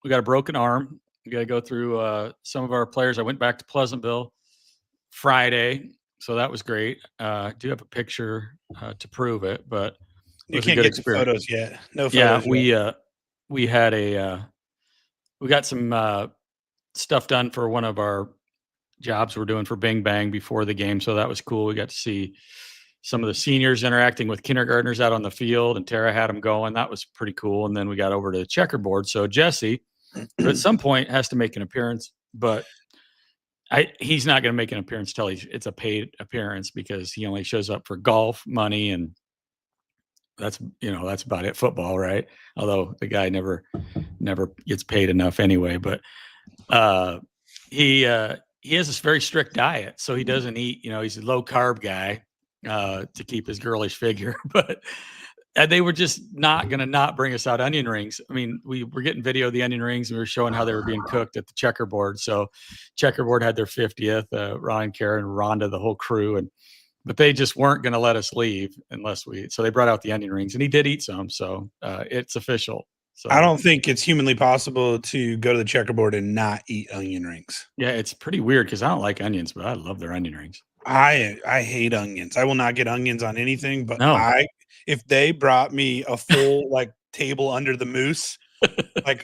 we got a broken arm. We got to go through some of our players. I went back to Pleasantville Friday, so that was great. I do have a picture to prove it, but it You was a can't good get the experience. photos yet. No Yeah, photos yet. we had we got some stuff done for one of our jobs we're doing for Bing Bang before the game, so that was cool. We got to see some of the seniors interacting with kindergartners out on the field, and Tara had them going. That was pretty cool. And then we got over to the checkerboard. So Jesse, who at some point has to make an appearance, but he's not going to make an appearance till it's a paid appearance because he only shows up for golf, money, and that's about it. Football, right? Although the guy never gets paid enough anyway. But he has this very strict diet, so he doesn't eat. He's a low carb guy to keep his girlish figure, but. And they were just not going to not bring us out onion rings. I mean, we were getting video of the onion rings, and we were showing how they were being cooked at the checkerboard. So checkerboard had their 50th, Ron, Karen, Rhonda, the whole crew. But they just weren't going to let us leave so they brought out the onion rings, and he did eat some. So it's official. So I don't think it's humanly possible to go to the checkerboard and not eat onion rings. Yeah, it's pretty weird because I don't like onions, but I love their onion rings. I hate onions. I will not get onions on anything, but No. If they brought me a full table under the moose,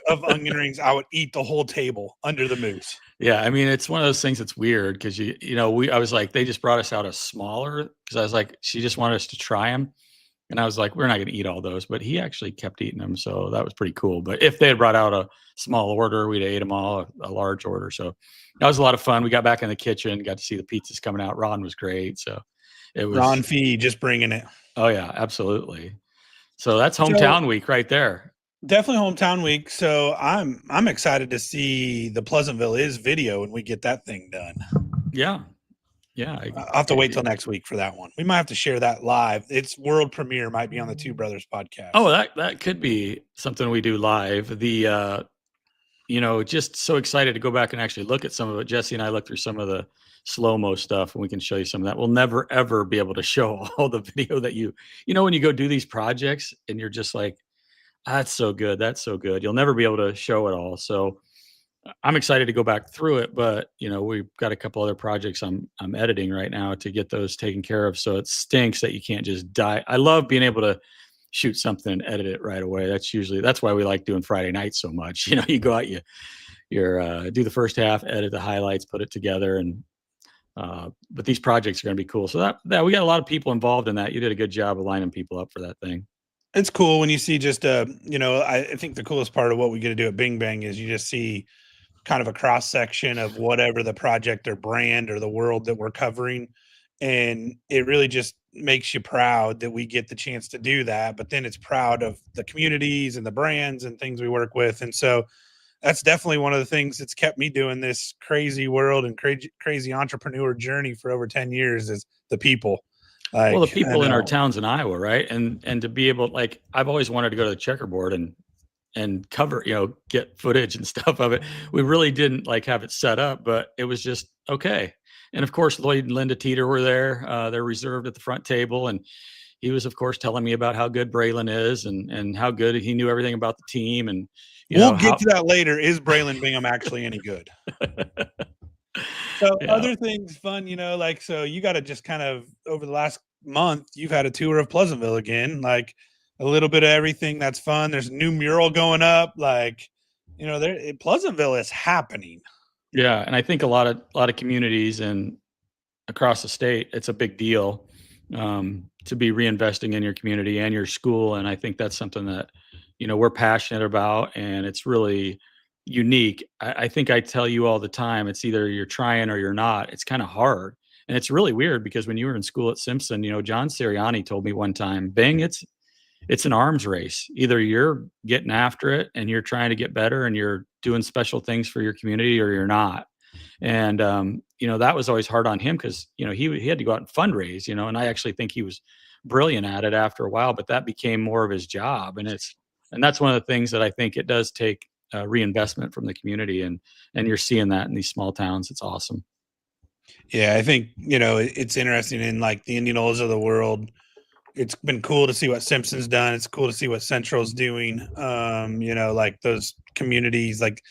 of onion rings, I would eat the whole table under the moose. Yeah, I mean, it's one of those things that's weird because I was like, they just brought us out a smaller because I was like, she just wanted us to try them, and I was like, we're not going to eat all those, but he actually kept eating them, so that was pretty cool. But if they had brought out a small order, we'd have ate them all, a large order. So that was a lot of fun. We got back in the kitchen, got to see the pizzas coming out. Ron was great, so it was Ron Fee just bringing it. Oh yeah, absolutely. So that's hometown week right there. Definitely hometown week. So I'm excited to see the Pleasantville is video and we get that thing done. Yeah. I'll have to wait till next week for that one. We might have to share that live. Its world premiere might be on the Two Brothers podcast. Oh, that could be something we do live. The just so excited to go back and actually look at some of it. Jesse and I looked through some of the slow-mo stuff, and we can show you some of that. We'll never ever be able to show all the video that when you go do these projects and you're just like, that's so good. You'll never be able to show it all. So I'm excited to go back through it, but we've got a couple other projects I'm editing right now to get those taken care of. So it stinks that you can't just die. I love being able to shoot something and edit it right away. That's why we like doing Friday nights so much. You go out, you're do the first half, edit the highlights, put it together, and but these projects are going to be cool. So that we got a lot of people involved in that. You did a good job of lining people up for that thing. It's cool when you see just I think the coolest part of what we get to do at Bing Bang is you just see kind of a cross section of whatever the project or brand or the world that we're covering. And it really just makes you proud that we get the chance to do that. But then it's proud of the communities and the brands and things we work with. And so that's definitely one of the things that's kept me doing this crazy world and crazy entrepreneur journey for over 10 years is the people. Well, the people in our towns in Iowa, right? And to be able, I've always wanted to go to the checkerboard and cover, get footage and stuff of it. We really didn't have it set up, but it was just okay. And of course, Lloyd and Linda Teeter were there. They're reserved at the front table, and he was, of course, telling me about how good Braylon is and how good he knew everything about the team. And we'll get to that later. Is Braylon Bingham actually any good? So other things fun, so you got to just kind of over the last month, you've had a tour of Pleasantville again, a little bit of everything that's fun. There's a new mural going up, Pleasantville is happening. Yeah, and I think a lot of communities and across the state, it's a big deal to be reinvesting in your community and your school, and I think that's something that we're passionate about, and it's really unique. I think I tell you all the time, it's either you're trying or you're not. It's kind of hard, and it's really weird because when you were in school at Simpson, John Sirianni told me one time, Bing, it's an arms race. Either you're getting after it and you're trying to get better and you're doing special things for your community, or you're not. And that was always hard on him because he had to go out and fundraise, and I actually think he was brilliant at it after a while, but that became more of his job. And that's one of the things that I think it does take reinvestment from the community, and you're seeing that in these small towns. It's awesome. Yeah, I think it's interesting in the Indianolas of the world. it's been cool to see what Simpson's done. It's cool to see what Central's doing. Like those communities, like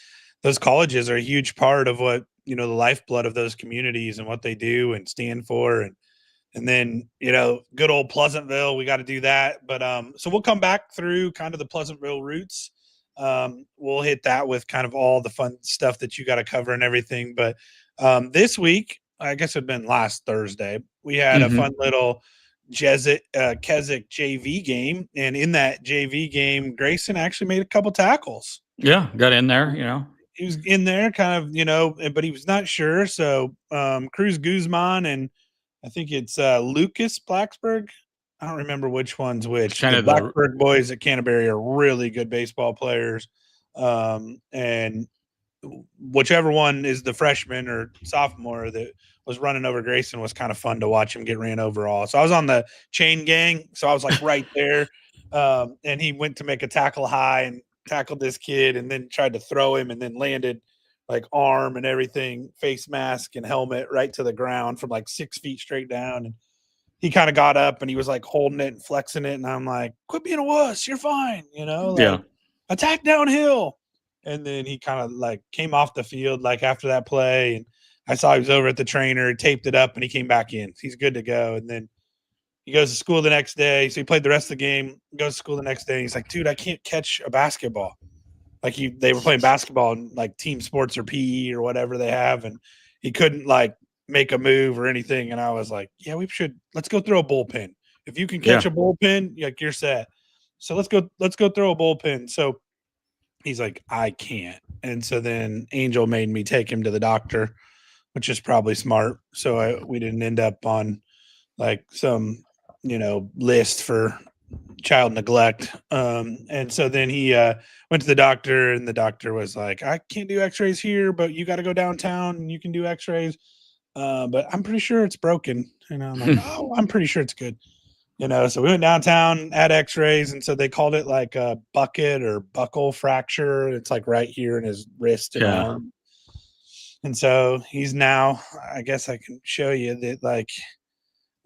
those colleges are a huge part of what, the lifeblood of those communities and what they do and stand for. And then, good old Pleasantville, we got to do that. But so we'll come back through kind of the Pleasantville roots. We'll hit that with kind of all the fun stuff that you got to cover and everything. But this week, I guess it'd been last Thursday, we had a fun little Keswick JV game. And in that JV game, Gracen actually made a couple tackles. Yeah, got in there, He was in there kind of, but he was not sure. So Cruz Guzman and I think it's Lucas Blacksburg. I don't remember which one's which. Kind the of Blacksburg boys at Canterbury are really good baseball players. And whichever one is the freshman or sophomore that was running over Gracen was kind of fun to watch him get ran over all. So I was on the chain gang. So I was like right there. And he went to make a tackle high and tackled this kid and then tried to throw him and then landed like arm and everything, face mask and helmet right to the ground from like 6 feet straight down. And he kind of got up and he was like holding it and flexing it. And I'm like, quit being a wuss. You're fine. yeah. Attack downhill. And then he kind of like came off the field like after that play. And I saw he was over at the trainer, taped it up, and he came back in. He's good to go. And then he goes to school the next day. So he played the rest of the game, goes to school the next day. And he's like, dude, I can't catch a basketball. Like they were playing basketball in like team sports or PE or whatever they have. And he couldn't like make a move or anything. And I was like, yeah, let's go throw a bullpen. If you can catch a bullpen, like you're set. So let's go throw a bullpen. So he's like, I can't. And so then Angel made me take him to the doctor, which is probably smart. So we didn't end up on like some, list for child neglect. And so then he went to the doctor and the doctor was like, I can't do x-rays here, but you got to go downtown and you can do x-rays. But I'm pretty sure it's broken. And I'm like, oh, I'm pretty sure it's good. So we went downtown, had x-rays. And so they called it like a bucket or buckle fracture. It's like right here in his wrist and arm. And so he's now, I guess I can show you that like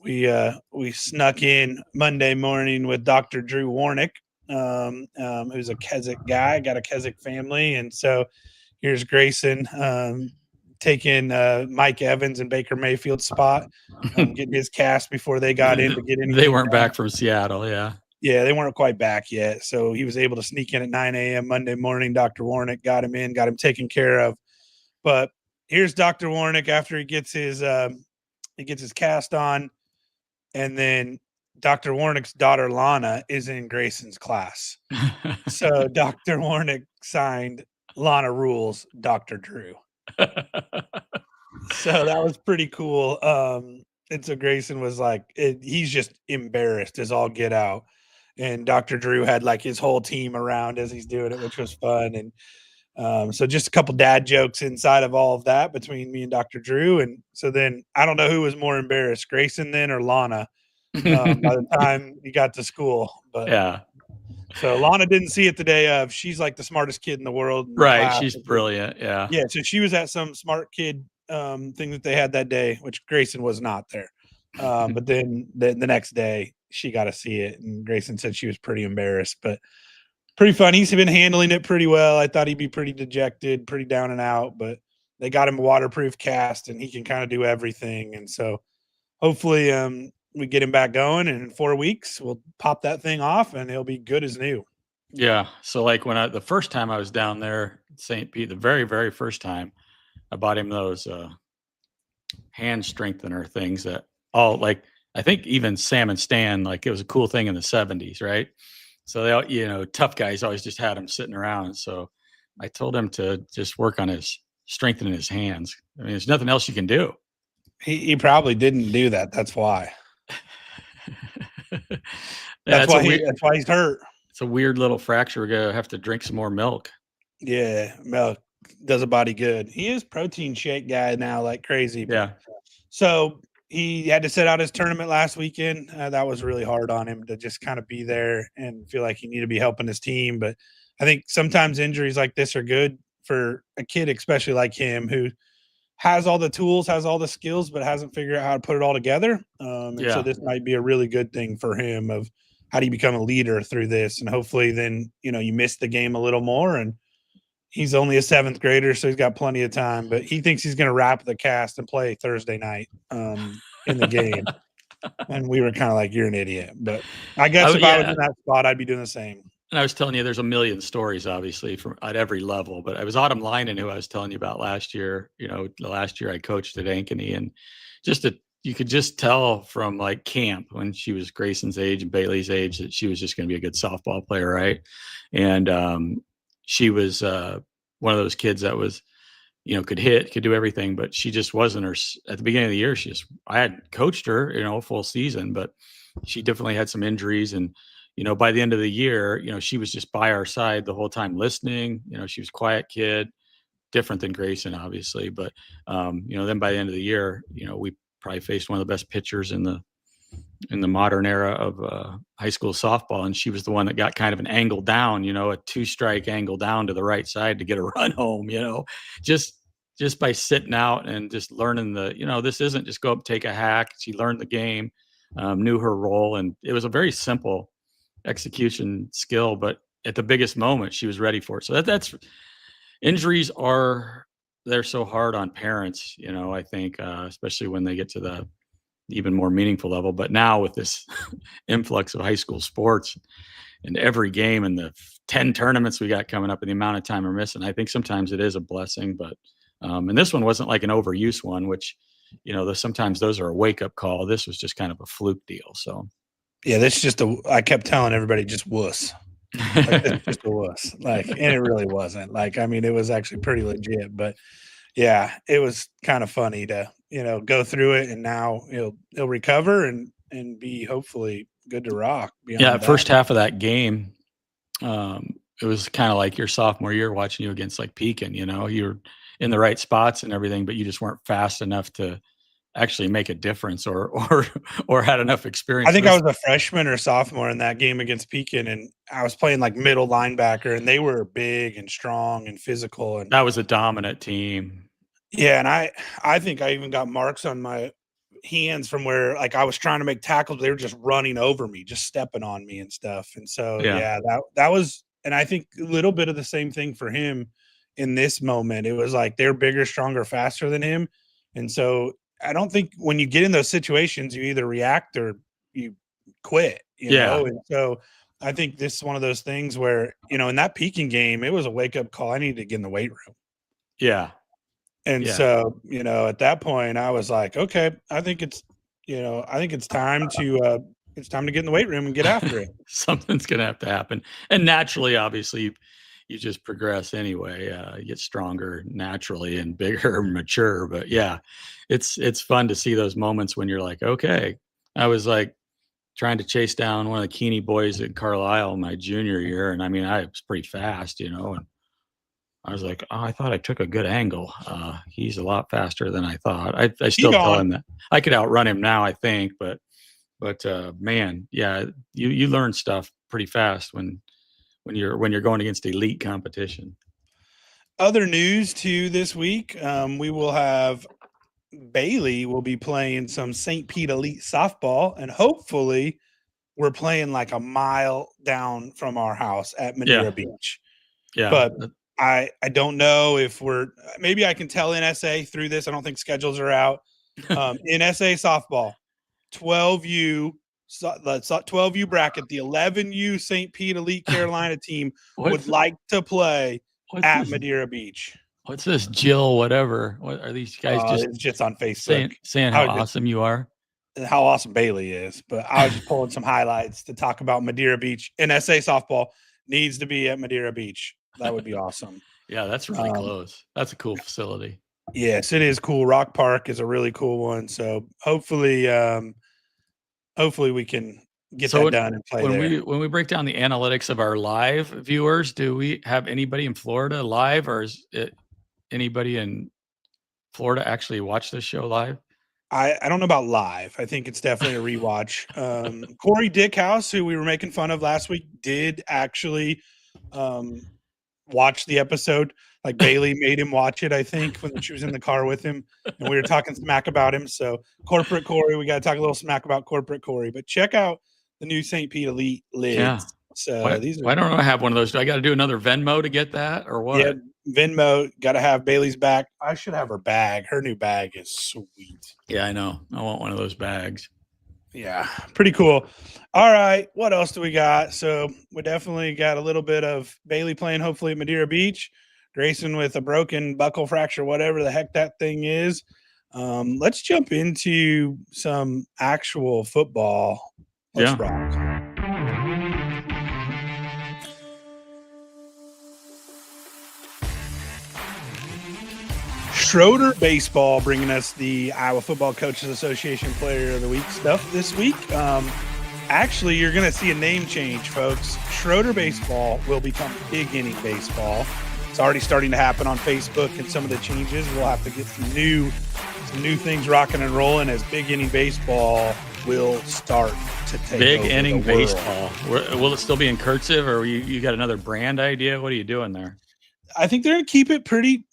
we snuck in Monday morning with Dr. Drew Warnick, who's a Keswick guy, got a Keswick family. And so here's Gracen taking Mike Evans and Baker Mayfield's spot, getting his cast before they got in to get in. They weren't back from Seattle. Yeah. Yeah, they weren't quite back yet. So he was able to sneak in at 9 a.m. Monday morning. Dr. Warnick got him in, got him taken care of. But here's Dr. Warnick after he gets his cast on. And then Dr. Warnick's daughter, Lana, is in Gracen's class. So Dr. Warnick signed Lana rules Dr. Drew. So that was pretty cool. And so Gracen was like, he's just embarrassed as all get out. And Dr. Drew had like his whole team around as he's doing it, which was fun. And so just a couple dad jokes inside of all of that between me and Dr. Drew. And so then I don't know who was more embarrassed, Gracen then or Lana, by the time he got to school. But yeah. So Lana didn't see it the day of. She's like the smartest kid in the world. Right. She's brilliant. Yeah. Yeah. So she was at some smart kid thing that they had that day, which Gracen was not there. But then the next day she got to see it. And Gracen said she was pretty embarrassed, but pretty fun. He's been handling it pretty well. I thought he'd be pretty dejected, pretty down and out, but they got him a waterproof cast and he can kind of do everything. And so hopefully we get him back going, and in 4 weeks we'll pop that thing off and he'll be good as new. Yeah. So like the first time I was down there, St. Pete, the very, very first time, I bought him those hand strengthener things that all like, I think even Sam and Stan, like it was a cool thing in the 70s, right? So they all, tough guys always just had him sitting around. So I told him to just work on strengthening his hands. I mean, there's nothing else you can do. He probably didn't do that. That's why. That's why he's hurt. It's a weird little fracture. We're gonna have to drink some more milk. Yeah, milk does a body good. He is protein shake guy now, like crazy. Yeah. So he had to sit out his tournament last weekend. That was really hard on him to just kind of be there and feel like he needed to be helping his team. But I think sometimes injuries like this are good for a kid, especially like him, who has all the tools, has all the skills, but hasn't figured out how to put it all together. And so Yeah. this might be a really good thing for him of how do you become a leader through this? And hopefully then, you miss the game a little more. And he's only a seventh grader, so he's got plenty of time, but he thinks he's going to wrap the cast and play Thursday night in the game. And we were kind of like, you're an idiot. But I guess if I was Yeah. in that spot, I'd be doing the same. And I was telling you, there's a million stories, obviously, from at every level. But I was Autumn Lynan, who I was telling you about last year. The last year I coached at Ankeny, and you could just tell from like camp when she was Gracen's age and Bailey's age that she was just going to be a good softball player, right? And she was one of those kids that was, could hit, could do everything, but she just wasn't her. At the beginning of the year, I had coached her, a full season, but she definitely had some injuries. And by the end of the year, she was just by our side the whole time listening. She was a quiet kid, different than Gracen, obviously. But, then by the end of the year, we probably faced one of the best pitchers in the modern era of high school softball. And she was the one that got kind of an angle down, a 2-strike angle down to the right side to get a run home, just by sitting out and just learning this isn't just go up, take a hack. She learned the game, knew her role. And it was a very simple execution skill, but at the biggest moment she was ready for it. So that's injuries they're so hard on parents, I think, especially when they get to the even more meaningful level. But now with this influx of high school sports and every game and the 10 tournaments we got coming up and the amount of time we're missing, I think sometimes it is a blessing. But and this one wasn't like an overuse one, which sometimes those are a wake-up call. This was just kind of a fluke deal. So yeah, that's just I kept telling everybody just wuss. Like, it's just a wuss. Like, and it really wasn't. Like, I mean, it was actually pretty legit. But yeah, it was kind of funny to, go through it, and now he'll recover and be hopefully good to rock. Yeah, first half of that game, it was kind of like your sophomore year watching you against like Pekin, you're in the right spots and everything, but you just weren't fast enough to actually make a difference or had enough experience. I think I was a freshman or sophomore in that game against Pekin, and I was playing like middle linebacker, and they were big and strong and physical. And that was a dominant team. Yeah, and I think I even got marks on my hands from where like I was trying to make tackles, they were just running over me, just stepping on me and stuff. And so yeah, that was, and I think a little bit of the same thing for him in this moment. It was like they're bigger, stronger, faster than him. And so I don't think when you get in those situations, you either react or you quit, know? And so I think this is one of those things where, in that Peking game, it was a wake-up call. I needed to get in the weight room. Yeah. And so, at that point I was like, okay, I think it's time to get in the weight room and get after it. Something's going to have to happen. And naturally, obviously, you just progress anyway. You get stronger naturally and bigger and mature. But yeah, it's fun to see those moments when you're like, okay. I was like trying to chase down one of the Keeney boys at Carlisle my junior year. And I mean, I was pretty fast, and I was like, oh, I thought I took a good angle. He's a lot faster than I thought. I still tell him that I could outrun him now, I think, but man, yeah, you learn stuff pretty fast when you're going against elite competition. Other news too this week, we will have Bailey will be playing some St. Pete Elite softball, and hopefully we're playing like a mile down from our house at Madeira Beach. Yeah. But I don't know if maybe I can tell NSA through this. I don't think schedules are out. NSA softball, 12U, the 12U bracket, the 11U St. Pete Elite Carolina team would like to play at Madeira Beach. What's this, Jill? Whatever. What are these guys just on Facebook saying how awesome you are? How awesome Bailey is. But I was just pulling some highlights to talk about Madeira Beach. NSA softball needs to be at Madeira Beach. That would be awesome. Yeah, that's really close. That's a cool facility. Yes, it is cool. Rock Park is a really cool one. So hopefully we can get that done and play there. When we break down the analytics of our live viewers, do we have anybody in Florida live, or is it anybody in Florida actually watch this show live? I don't know about live. I think it's definitely a rewatch. Corey Dickhouse, who we were making fun of last week, did actually watch the episode. Like Bailey made him watch it, I think, when she was in the car with him, and we were talking smack about him. So corporate Corey, we got to talk a little smack about corporate Corey. But check out the new St. Pete Elite Yeah. lids. So Why don't I have one of those? Do I got to do another Venmo to get that or what? Yeah, Venmo, got to have Bailey's back. I should have her bag. Her new bag is sweet. Yeah, I know. I want one of those bags. Yeah, pretty cool. All right, what else do we got? So we definitely got a little bit of Bailey playing hopefully at Madeira Beach, Gracen with a broken buckle fracture, whatever the heck that thing is. Let's jump into some actual football. Let's rock. Schroeder Baseball bringing us the Iowa Football Coaches Association Player of the Week stuff this week. Actually, you're going to see a name change, folks. Schroeder Baseball will become Big Inning Baseball. It's already starting to happen on Facebook, and some of the changes, we'll have to get some new things rocking and rolling as Big Inning Baseball will start to take Big over Inning the world. Baseball. Will it still be in cursive, or you got another brand idea? What are you doing there? I think they're going to keep it pretty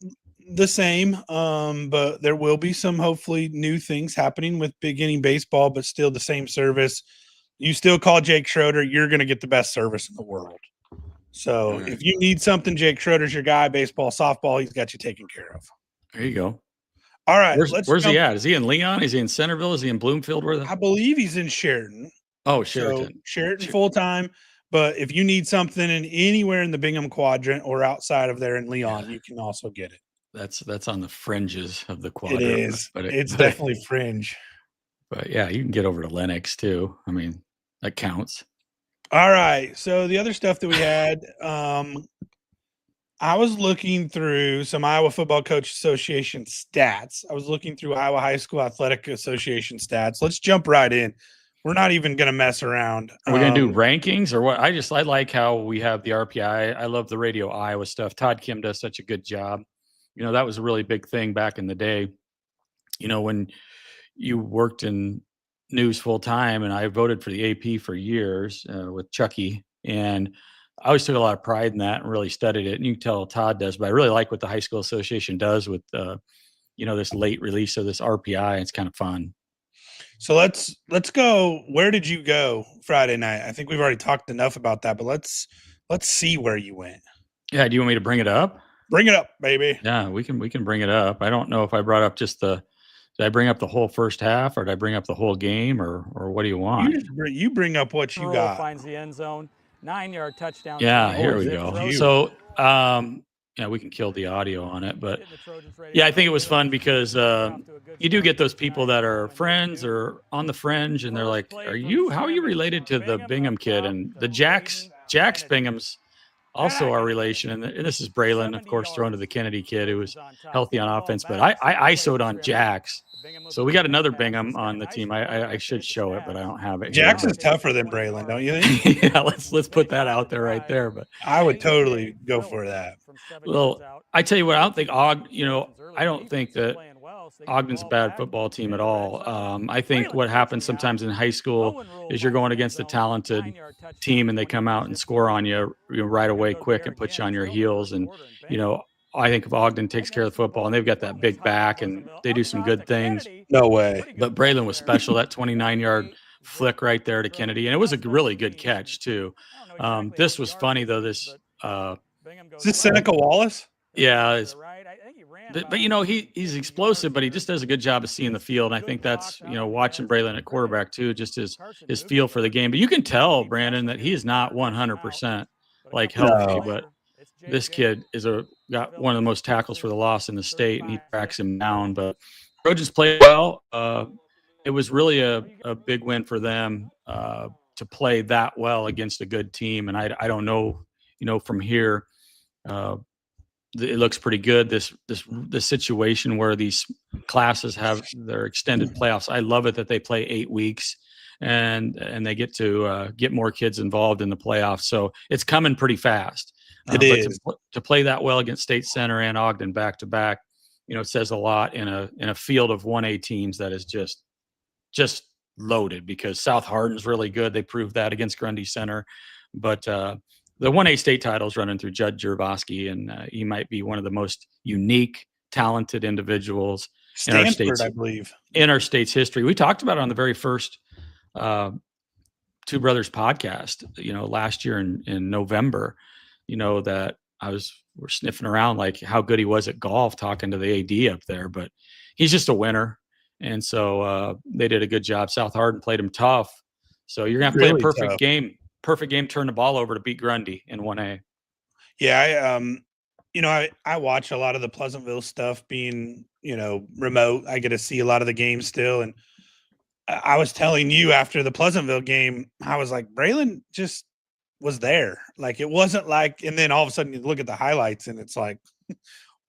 the same, but there will be some hopefully new things happening with Big Inning Baseball, but still the same service. You still call Jake Schroeder, you're going to get the best service in the world. So if you need something, Jake Schroeder's your guy. Baseball, softball, he's got you taken care of. There you go. All right, where's he at? Is he in Leon? Is he in Centerville? Is he in Bloomfield? I believe he's in Sheridan. Oh, Sheridan. So Sheridan full time. But if you need something in anywhere in the Bingham quadrant or outside of there in Leon, you can also get it. That's on the fringes of the quadrant. It is. It's definitely fringe. But yeah, you can get over to Lennox too. I mean, that counts. All right. So the other stuff that we had, I was looking through some Iowa Football Coach Association stats. I was looking through Iowa High School Athletic Association stats. Let's jump right in. We're not even going to mess around. Are we going to do rankings or what? I like how we have the RPI. I love the Radio Iowa stuff. Todd Kim does such a good job. You know, that was a really big thing back in the day. You know, when you worked in news full time, and I voted for the AP for years with Chucky, and I always took a lot of pride in that and really studied it. And you can tell Todd does, but I really like what the High School Association does with, you know, this late release of this RPI. It's kind of fun. So let's go. Where did you go Friday night? I think we've already talked enough about that, but let's see where you went. Yeah. Do you want me to bring it up? Bring it up, baby. Yeah, we can bring it up. I don't know if I brought up just did I bring up the whole first half, or did I bring up the whole game, or what do you want? You bring up what you got. Finds the end zone, 9-yard touchdown. Yeah, here we go. So, yeah, we can kill the audio on it, but yeah, I think it was fun because you do get those people that are friends or on the fringe, and they're like, how are you related to the Bingham kid? And the Jax Bingham's also our relation, and this is Braylon, of course, thrown to the Kennedy kid who was healthy on offense, but I ISO'd on Jax. So we got another Bingham on the team. I should show it, but I don't have it. Jax is tougher than Braylon, don't you think? Yeah, let's put that out there right there. But I would totally go for that. Well, I tell you what, I don't think I don't think that Ogden's a bad football team at all. I think what happens sometimes in high school is you're going against a talented team, and they come out and score on you, right away, quick, and put you on your heels. And I think if Ogden takes care of the football, and they've got that big back, and they do some good things. No way. But Braylon was special. That 29-yard flick right there to Kennedy, and it was a really good catch too. This was funny though. Is this Seneca Wallace? Yeah, but he's explosive, but he just does a good job of seeing the field. And I think that's watching Braylon at quarterback too, just his feel for the game. But you can tell, Brandon, that he is not 100% like healthy. But this kid got one of the most tackles for the loss in the state, and he tracks him down. But Trojans played well. It was really a big win for them to play that well against a good team. And I don't know, from here. It looks pretty good. This situation where these classes have their extended playoffs. I love it that they play 8 weeks, and they get to get more kids involved in the playoffs. So it's coming pretty fast. It is. To play that well against State Center and Ogden back to back. It says a lot in a field of 1A teams that is just loaded, because South Hardin's really good. They proved that against Grundy Center, but the 1A state titles running through Judd Jervosky, and he might be one of the most unique, talented individuals Stanford, I believe. in our state's history. We talked about it on the very first Two Brothers podcast, last year in November, that we're sniffing around like how good he was at golf, talking to the AD up there, but he's just a winner. And so they did a good job. South Hardin played him tough. So you're going to play a perfect game, turn the ball over to beat Grundy in 1A. Yeah. I watch a lot of the Pleasantville stuff being, remote. I get to see a lot of the games still. And I was telling you after the Pleasantville game, I was like, Braylon just was there. Like, it wasn't like, and then all of a sudden you look at the highlights and it's like,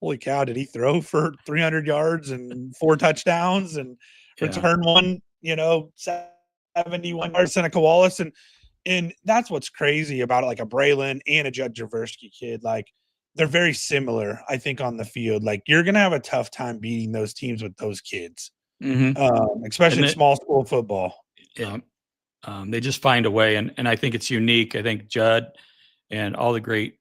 holy cow, did he throw for 300 yards and 4 touchdowns and return one, 71 yards Seneca Wallace. And that's what's crazy about it, like a Braylon and a Judd Jervosky kid. Like, they're very similar, I think, on the field. Like, you're going to have a tough time beating those teams with those kids, especially in small school football. Yeah. They just find a way. And I think it's unique. I think Judd and all the great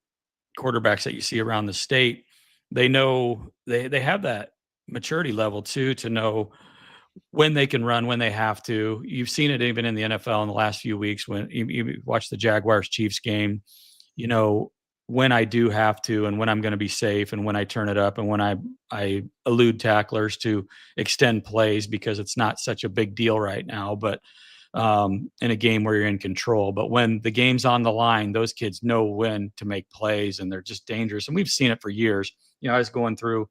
quarterbacks that you see around the state, they know they have that maturity level too, to know when they can run, when they have to. You've seen it even in the NFL in the last few weeks when you watch the Jaguars Chiefs game, when I do have to, and when I'm going to be safe, and when I turn it up, and when I elude tacklers to extend plays because it's not such a big deal right now, but in a game where you're in control. But when the game's on the line, those kids know when to make plays, and they're just dangerous. And we've seen it for years. I was going through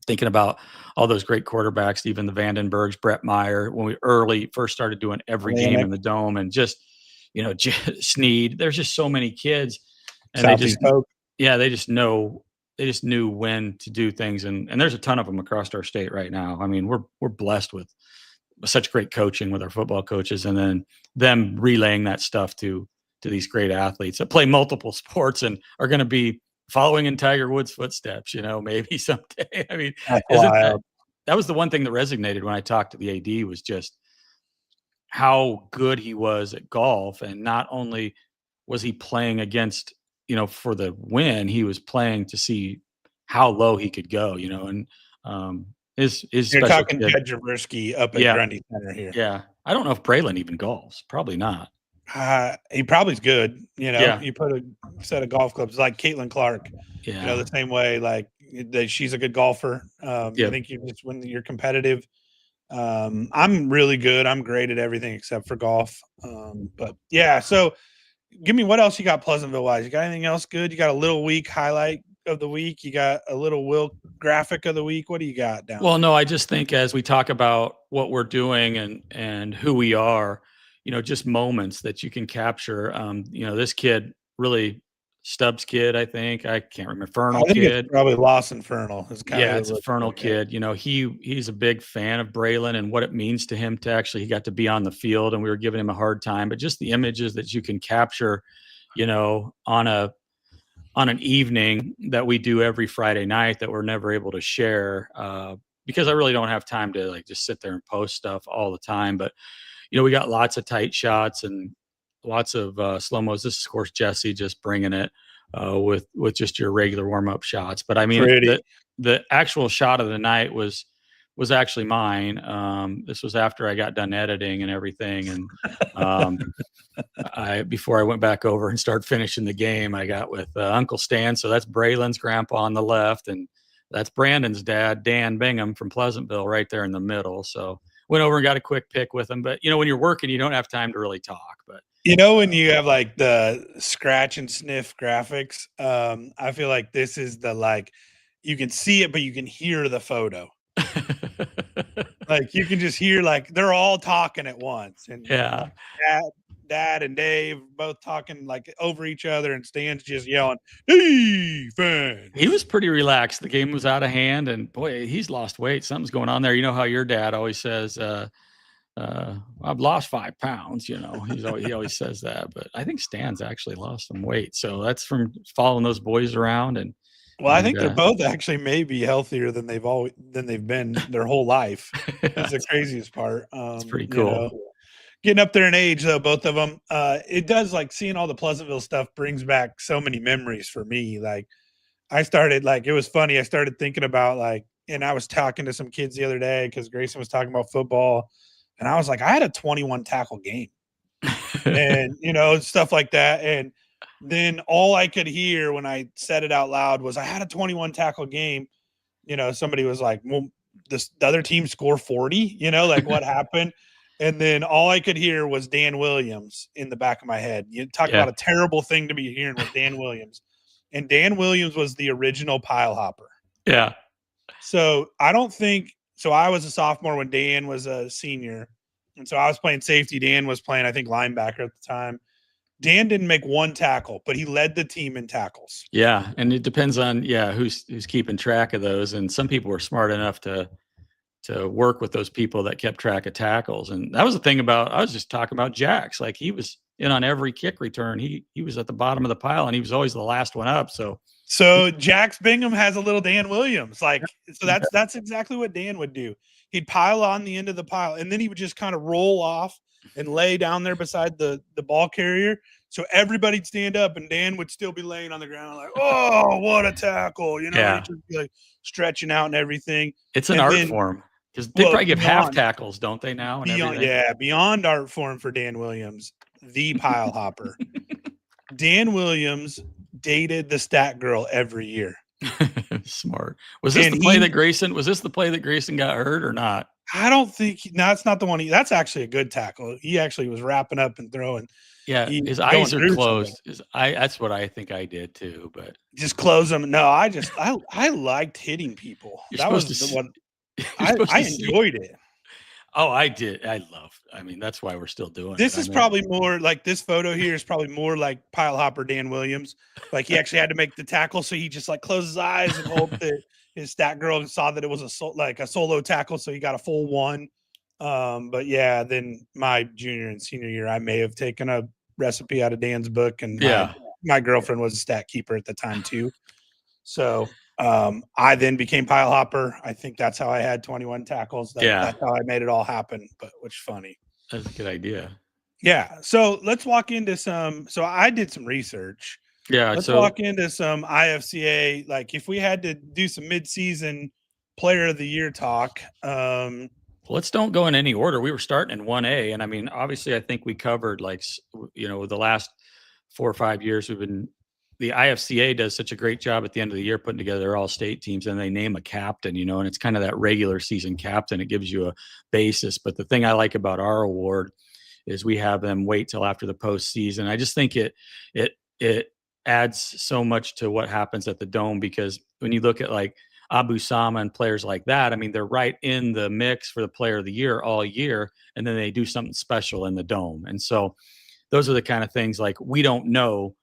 thinking about all those great quarterbacks, even the Vandenbergs, Brett Meyer, when we first started doing every game in the Dome, and just, Sneed. There's just so many kids. And they just knew when to do things. And there's a ton of them across our state right now. I mean, we're blessed with such great coaching with our football coaches, and then them relaying that stuff to these great athletes that play multiple sports and are going to be following in Tiger Woods' footsteps, maybe someday. I mean, that was the one thing that resonated when I talked to the AD, was just how good he was at golf. And not only was he playing against, for the win, he was playing to see how low he could go, and you're talking Judd Jervosky up at Grundy Center here. Yeah. I don't know if Braylon even golfs. Probably not. He probably is good. You put a set of golf clubs like Caitlin Clark, the same way, like she's a good golfer. I think when you're competitive, I'm really good. I'm great at everything except for golf. But yeah, so give me what else you got Pleasantville wise. You got anything else good? You got a little week highlight of the week. You got a little Will graphic of the week. What do you got down? Well, no, I just think as we talk about what we're doing and who we are, just moments that you can capture. This kid, really Stubbs kid, I think. I can't remember. Fernal kid. It's probably Lawson Fernal. It's a Fernal kid. He's a big fan of Braylon and what it means to him to actually, he got to be on the field, and we were giving him a hard time. But just the images that you can capture, on an evening that we do every Friday night that we're never able to share, because I really don't have time to just sit there and post stuff all the time. But, we got lots of tight shots and lots of slow-mos. This is, of course, Jesse just bringing it with just your regular warm-up shots. But I mean, the actual shot of the night was actually mine. This was after I got done editing and everything. And before I went back over and started finishing the game, I got with Uncle Stan. So that's Braylon's grandpa on the left, and that's Brandon's dad, Dan Bingham from Pleasantville, right there in the middle. So went over and got a quick pic with him. But, when you're working, you don't have time to really talk. But when you have like the scratch and sniff graphics, I feel like this is you can see it, but you can hear the photo. Like, you can just hear, like, they're all talking at once. And Dad and Dave both talking like over each other, and Stan's just yelling, defense. He was pretty relaxed. The game was out of hand, and boy, he's lost weight. Something's going on there. You know how your dad always says, I've lost 5 pounds, he always says that. But I think Stan's actually lost some weight. So that's from following those boys around. And I think they're both actually maybe healthier than they've been their whole life. That's the craziest part. It's pretty cool. getting up there in age, though, both of them. It does, like, seeing all the Pleasantville stuff brings back so many memories for me. Like, I started, like, it was funny. I started thinking about, like, and I was talking to some kids the other day because Gracen was talking about football. And I was like, I had a 21 tackle game and, stuff like that. And then all I could hear when I said it out loud was, I had a 21 tackle game. Somebody was like, well, the other team scored 40, like what happened? And then all I could hear was Dan Williams in the back of my head. You talk about a terrible thing to be hearing with Dan Williams. And Dan Williams was the original pile hopper. Yeah. So I don't think so. I was a sophomore when Dan was a senior. And so I was playing safety. Dan was playing, I think, linebacker at the time. Dan didn't make one tackle, but he led the team in tackles. Yeah. And it depends on, who's keeping track of those. And some people were smart enough to work with those people that kept track of tackles. And that was the thing I was just talking about Jax. Like, he was in on every kick return. He was at the bottom of the pile, and he was always the last one up. So Jax Bingham has a little Dan Williams. Like, so that's exactly what Dan would do. He'd pile on the end of the pile, and then he would just kind of roll off and lay down there beside the ball carrier. So everybody'd stand up, and Dan would still be laying on the ground like, oh, what a tackle. He'd just be like stretching out and everything. It's an art form. Because they probably give half tackles, don't they, now? And beyond art form for Dan Williams, the pile hopper. Dan Williams dated the stat girl every year. Smart. Was this the play that Gracen got hurt or not? I don't think that's not the one. That's actually a good tackle. He actually was wrapping up and throwing. Yeah, his eyes are closed. That's what I think I did too. But just close them. No, I liked hitting people. That was the one. I enjoyed it. Oh, I did. I mean, that's why we're still doing this. This is probably more like this photo here is probably more like pile hopper Dan Williams. Like, he actually had to make the tackle, so he just like closed his eyes and hoped that his stat girl saw that it was a solo tackle, so he got a full one. But yeah, then my junior and senior year, I may have taken a recipe out of Dan's book, and my girlfriend was a stat keeper at the time too. So I then became pile hopper. I think that's how I had 21 tackles. That's how I made it all happen. But which funny. That's a good idea. Yeah. So let's walk into some. So I did some research. Yeah. Let's walk into some IFCA. Like, if we had to do some midseason player of the year talk. Let's don't go in any order. We were starting in 1A. And I mean, obviously, I think we covered, like, the last 4 or 5 years, the IFCA does such a great job at the end of the year putting together all state teams, and they name a captain, and it's kind of that regular season captain. It gives you a basis. But the thing I like about our award is we have them wait till after the postseason. I just think it adds so much to what happens at the Dome, because when you look at like Abu Sama and players like that, I mean, they're right in the mix for the player of the year all year, and then they do something special in the Dome. And so those are the kind of things, like, we don't know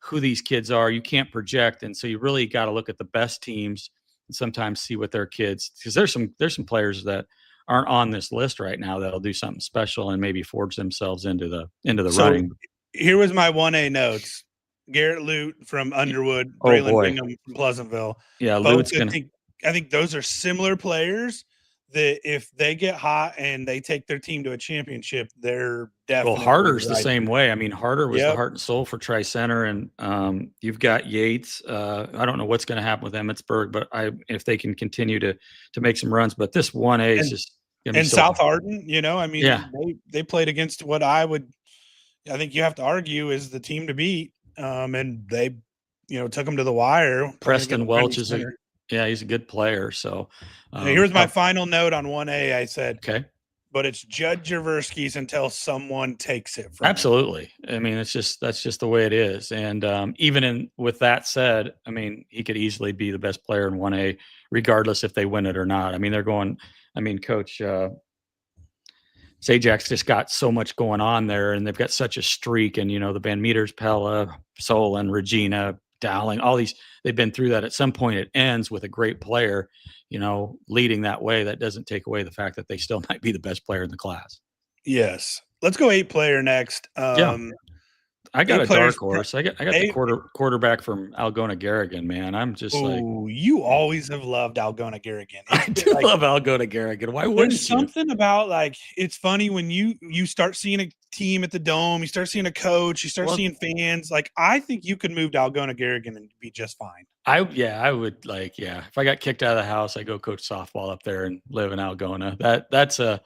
who these kids are. You can't project. And so you really got to look at the best teams and sometimes see what their kids, because there's some players that aren't on this list right now that'll do something special and maybe forge themselves into the running. Here was my 1A notes. Garrett Lute from Underwood, Braylon Bingham from Pleasantville. Yeah, Lute's I think those are similar players that if they get hot and they take their team to a championship, they're definitely. Well, Harder's the same way. I mean, Harder was the heart and soul for Tri-Center, and you've got Yates. I don't know what's going to happen with Emmitsburg, but if they can continue to make some runs. But this 1A is just going to be South Hardin. I mean, they played against what I think you have to argue is the team to beat, and they, took them to the wire. Preston Welch is he's a good player. So here's my final note on 1A. I said, okay, but it's Judge Jaworski's until someone takes it from absolutely. I mean, that's just the way it is. And even with that said, I mean, he could easily be the best player in 1A, regardless if they win it or not. I mean, Coach Zajak's just got so much going on there, and they've got such a streak. And the Van Meters, Pella, Solon, Regina, Dowling, all these, they've been through that. At some point it ends with a great player, leading that way. That doesn't take away the fact that they still might be the best player in the class. Yes. Let's go 8 player next. I got A a players dark horse. I got the quarterback from Algona Garrigan, man. I'm just like, Oh, you always have loved Algona Garrigan. I do love Algona Garrigan. Why wouldn't There's you? something about, like, it's funny when you start seeing a team at the Dome, you start seeing a coach, you start seeing fans. Like, I think you could move to Algona Garrigan and be just fine. I would if I got kicked out of the house, I go coach softball up there and live in Algona. That's a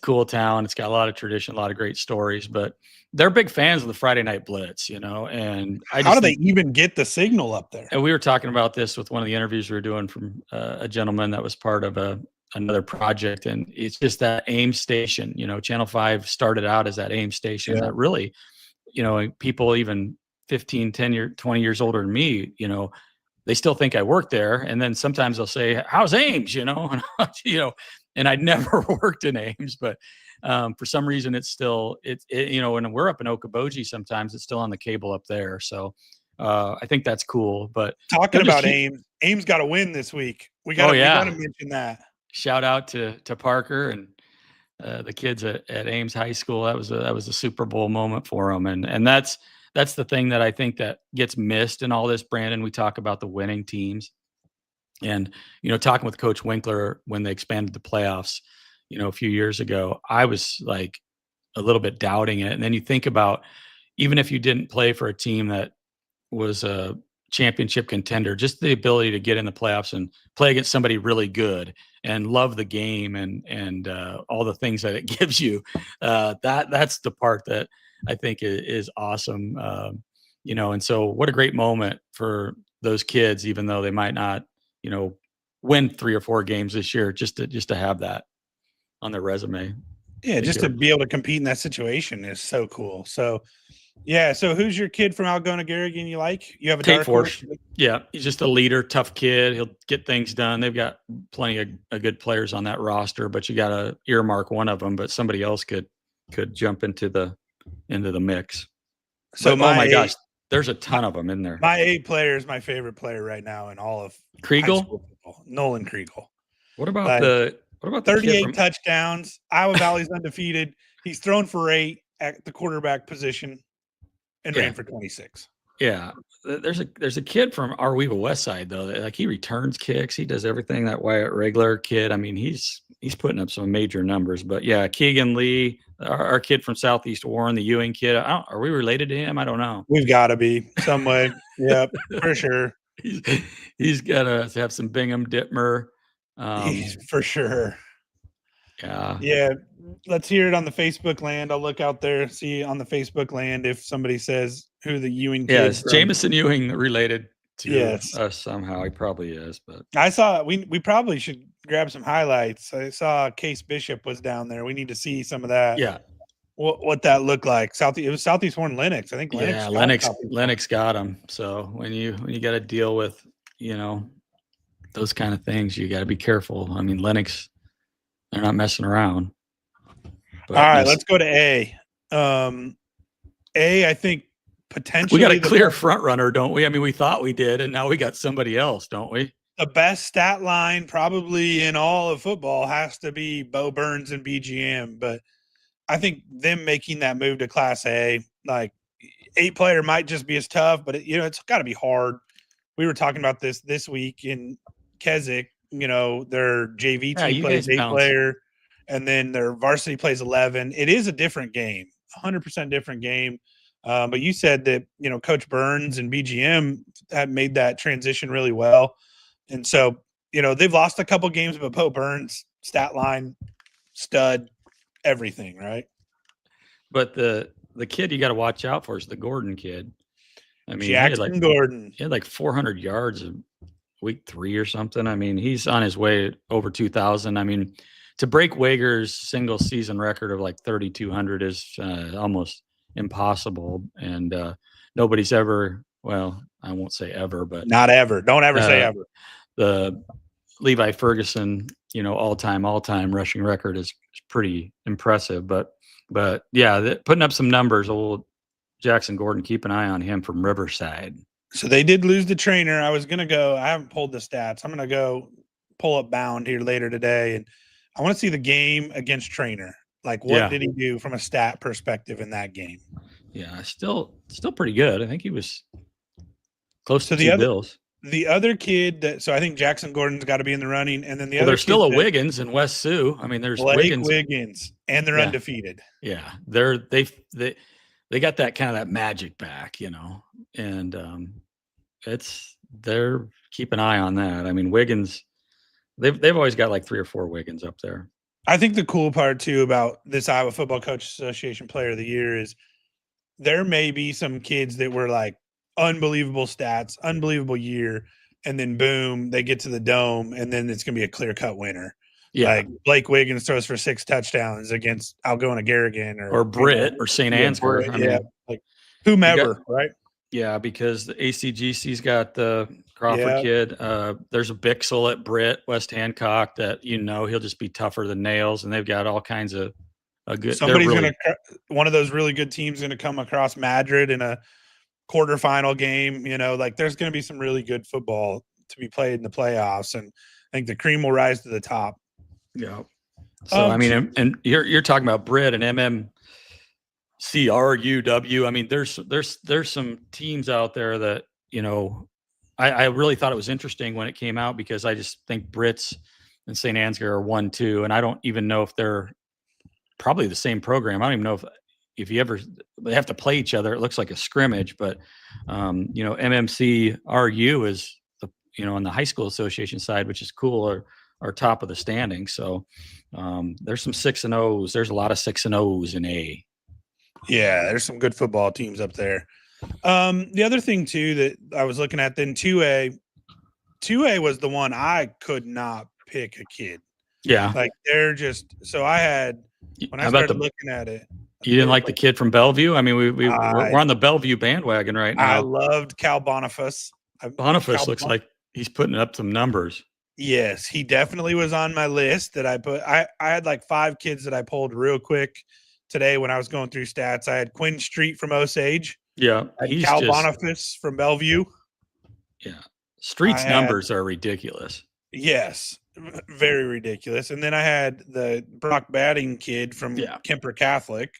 cool town. It's got a lot of tradition, a lot of great stories, but they're big fans of the Friday Night Blitz, and How do they even get the signal up there? And we were talking about this with one of the interviews we were doing from a gentleman that was part of another project, and it's just that AIM station. Channel 5 started out as that AIM station that really, people even 15, 20 years older than me, they still think I work there. And then sometimes they'll say, "How's Ames?" And I'd never worked in Ames, but for some reason it's still when we're up in Okoboji, sometimes it's still on the cable up there. So I think that's cool. But talking about Ames got a win this week. We got to mention that. Shout out to Parker and the kids at Ames High School. That was a Super Bowl moment for them, and that's the thing that I think that gets missed in all this, Brandon. We talk about the winning teams, and talking with Coach Winkler when they expanded the playoffs, a few years ago, I was like a little bit doubting it. And then you think about, even if you didn't play for a team that was a championship contender, just the ability to get in the playoffs and play against somebody really good and love the game and all the things that it gives you, that's the part that I think is awesome. And so what a great moment for those kids, even though they might not, win 3 or 4 games this year, just to have that on their resume. Yeah, just to be able to compete in that situation is so cool. So, yeah. So, who's your kid from Algona Garrigan you like? You have a dark horse? Yeah, he's just a leader, tough kid. He'll get things done. They've got plenty of good players on that roster, but you got to earmark one of them. But somebody else could jump into the mix. So, oh my gosh, there's a ton of them in there. My A player is my favorite player right now in all of Kriegel. Nolan Kriegel. What about the 38 touchdowns? Iowa Valley's undefeated. He's thrown for 8 at the quarterback position and ran for 26. Yeah, there's a kid from Arweva West Side though. Like, he returns kicks. He does everything that Wyatt Regler kid. I mean, he's putting up some major numbers. But yeah, Keegan Lee, our kid from Southeast Warren, the Ewing kid. Are we related to him? I don't know. We've got to be some way. Yep, for sure. He's got to have some Bingham Dittmer. For sure. Yeah. Let's hear it on the Facebook land. I'll look out there, see on the Facebook land if somebody says who the Ewing kid is. Jamison Ewing related to us somehow. He probably is, but I saw we probably should grab some highlights. I saw Case Bishop was down there. We need to see some of that. Yeah. What that looked like. It was Southeast Warren Lennox. I think Lennox got him. So when you got to deal with, those kind of things, you got to be careful. I mean, Lennox, they're not messing around. But all right, let's go to A. I think potentially we got a clear front runner, don't we? I mean, we thought we did, and now we got somebody else, don't we? The best stat line probably in all of football has to be Bo Burns and BGM, but I think them making that move to Class A, like 8-player might just be as tough, but it's got to be hard. We were talking about this week in Keswick. Their JV team plays 8-player, and then their varsity plays 11. It is a different game, 100% different game. But you said that Coach Burns and BGM have made that transition really well, and so they've lost a couple games, but Bo Burns stat line stud. Everything, right? But the kid you got to watch out for is the Gordon kid. I mean, Jackson Gordon. He had like 400 yards in week 3 or something. I mean, he's on his way over 2,000. I mean, to break Wager's single season record of like 3,200 is almost impossible. And nobody's ever, well, I won't say ever, but not ever. Don't ever say ever. The Levi Ferguson, all-time rushing record is pretty impressive. But yeah, putting up some numbers. Old Jackson Gordon, keep an eye on him from Riverside. So they did lose the trainer. I was gonna go. I haven't pulled the stats. I'm gonna go pull up Bound here later today, and I want to see the game against Trainer. Like, what did he do from a stat perspective in that game? Yeah, still pretty good. I think he was close So to 2 bills. the other kid so I think Jackson Gordon's got to be in the running, and then the Well, other there's kid still a Wiggins and Wes Sioux. I mean, there's Blake Wiggins. Wiggins, and they're Yeah. undefeated. Yeah, they got that kind of that magic back, and they're keep an eye on that. I mean, Wiggins, they've always got like 3 or 4 Wiggins up there. I think the cool part too about this Iowa Football Coach Association Player of the Year is there may be some kids that were like unbelievable stats, unbelievable year, and then boom, they get to the dome, and then it's going to be a clear-cut winner. Yeah, Like Blake Wiggins throws for 6 touchdowns against Algona Garrigan or Britt or St. Ansgar. I mean, like whomever, right? Yeah, because the ACGC's got the Crawford kid. There's a Bixel at Britt, West Hancock, that he'll just be tougher than nails, and they've got all kinds of a good. Somebody's one of those really good teams going to come across Madrid in a quarterfinal game. Like there's going to be some really good football to be played in the playoffs, and I think the cream will rise to the top. Yeah. So I mean, and you're talking about Britt and MMCRUW. I mean, there's some teams out there that I really thought it was interesting when it came out, because I just think Brits and St. Ansgar are 1-2, and I don't even know if they're probably the same program. I don't even know if they have to play each other. It looks like a scrimmage, but MMCRU is on the high school association side, which is cool, are top of the standing. So there's some 6-0s. There's a lot of 6-0s in A. Yeah, there's some good football teams up there. The other thing too that I was looking at, then 2A was the one I could not pick a kid. Yeah, like they're just so I had when I started looking at it. You didn't like the kid from Bellevue? I mean, we're on the Bellevue bandwagon right now. I loved Cal Boniface. Boniface looks like he's putting up some numbers. Yes, he definitely was on my list that I put. I had like 5 kids that I pulled real quick today when I was going through stats. I had Quinn Street from Osage. Yeah, he's Cal Boniface from Bellevue. Yeah, Street's numbers are ridiculous. Yes, very ridiculous. And then I had the Brock Batting kid from Kemper Catholic.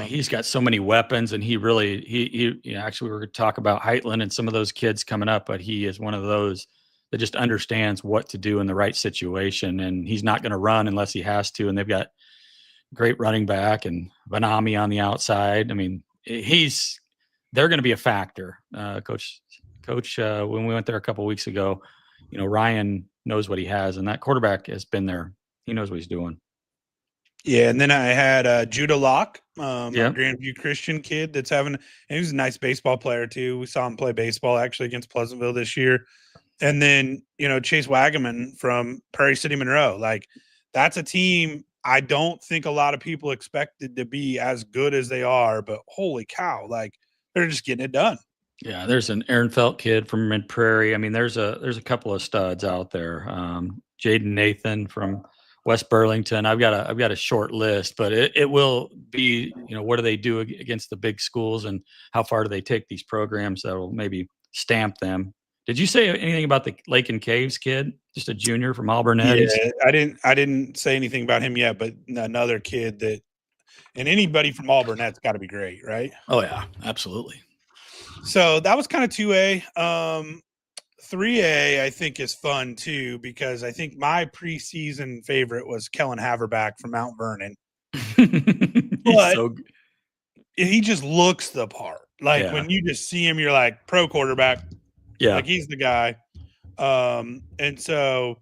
He's got so many weapons, and he actually we're going to talk about Heitland and some of those kids coming up, but he is one of those that just understands what to do in the right situation, and he's not going to run unless he has to. And they've got great running back and Vanami on the outside. I mean, they're going to be a factor. Coach, when we went there a couple of weeks ago, Ryan knows what he has, and that quarterback has been there. He knows what he's doing. Yeah, and then I had Judah Locke, a Grandview Christian kid that's and he was a nice baseball player too. We saw him play baseball actually against Pleasantville this year. And then, Chase Wagaman from Prairie City Monroe. Like, that's a team I don't think a lot of people expected to be as good as they are, but holy cow, like, they're just getting it done. Yeah, there's an Ehrenfeld kid from Mid Prairie. I mean, there's a couple of studs out there. Jaden Nathan from West Burlington. I've got a short list, but it will be, what do they do against the big schools, and how far do they take these programs that will maybe stamp them? Did you say anything about the Lake and Caves kid? Just a junior from Auburn. Yeah, I didn't say anything about him yet, but another kid and anybody from Auburn, that's got to be great, right? Oh yeah, absolutely. So that was kind of 2A. 3A, I think, is fun too, because I think my preseason favorite was Kellen Haverback from Mount Vernon. But he just looks the part. Like when you just see him, you're like, pro quarterback. Yeah, like he's the guy. And so,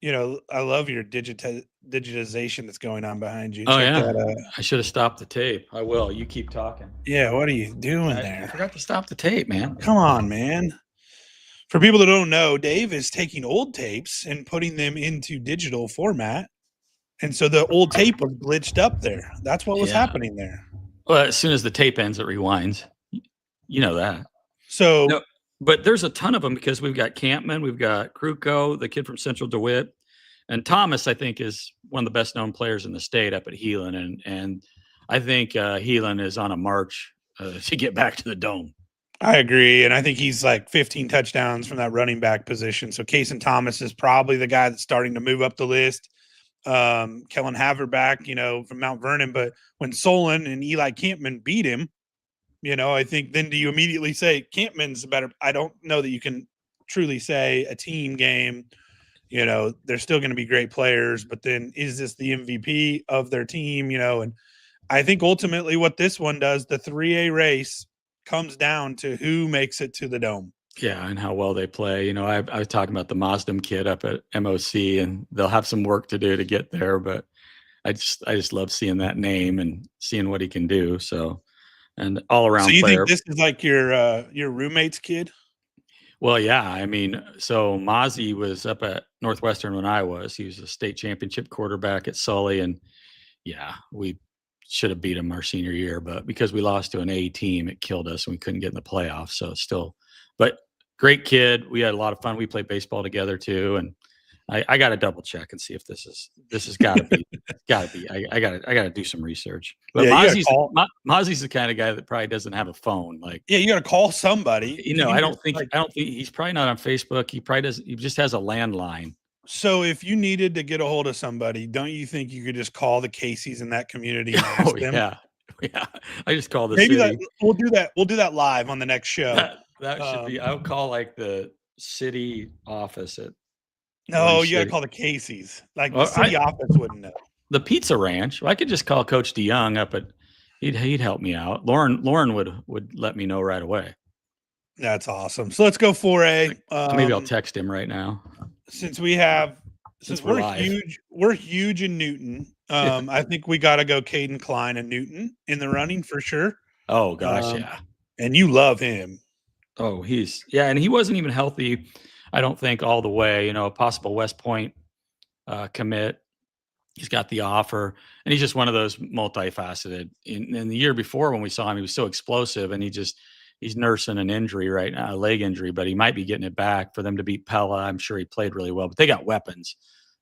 I love your digitization that's going on behind you. Oh, yeah. I should have stopped the tape. I will. You keep talking. Yeah, what are you doing there? I forgot to stop the tape, man. Come on, man. For people that don't know, Dave is taking old tapes and putting them into digital format. And so the old tape was glitched up there. That's what was happening there. Well, as soon as the tape ends, it rewinds. You know that. So, no, but there's a ton of them, because we've got Campman, we've got Kruko, the kid from Central DeWitt, and Thomas, I think, is one of the best known players in the state up at Heelan. And I think Heelan is on a march to get back to the Dome. I agree. And I think he's like 15 touchdowns from that running back position. So Cason Thomas is probably the guy that's starting to move up the list. Kellen Haverback, from Mount Vernon. But when Solon and Eli Campman beat him, I think then do you immediately say Campman's better? I don't know that you can truly say a team game. They're still going to be great players, but then is this the MVP of their team? And I think ultimately what this one does, the 3A race comes down to who makes it to the Dome. Yeah, and how well they play. I was talking about the Mazdam kid up at MOC, and they'll have some work to do to get there, but I just love seeing that name and seeing what he can do. So, and all around So you player. think this is like your roommate's kid? Well, yeah. I mean, so Mozzie was up at Northwestern when I was. He was a state championship quarterback at Sully, and yeah, we should have beat him our senior year, but because we lost to an A team, it killed us and we couldn't get in the playoffs. So still, but great kid. We had a lot of fun. We played baseball together too, and I got to double check and see if this has got to be I got to do some research. But Yeah, Mozzie's the kind of guy that probably doesn't have a phone. Like, yeah, you got to call somebody. I don't think he's probably not on Facebook. He probably doesn't. He just has a landline. So if you needed to get a hold of somebody, don't you think you could just call the Caseys in that community and ask them? Yeah. I just call the Maybe city. we'll do that. We'll do that live on the next show. That should be. I would call like the city office at. No, you got to call the Caseys. Like the city office wouldn't know. The Pizza Ranch. Well, I could just call Coach DeYoung up at. He'd help me out. Lauren would let me know right away. That's awesome. So let's go 4A. Maybe I'll text him right now. Since we're huge, we're huge in Newton. I think we got to go Caden Klein and Newton in the running for sure. Oh gosh, yeah. And you love him. Oh, and he wasn't even healthy, I don't think, all the way. A possible West Point commit. He's got the offer, and he's just one of those multifaceted. In the year before when we saw him, he was so explosive, and he's nursing an injury right now, a leg injury, but he might be getting it back for them to beat Pella. I'm sure he played really well, but they got weapons.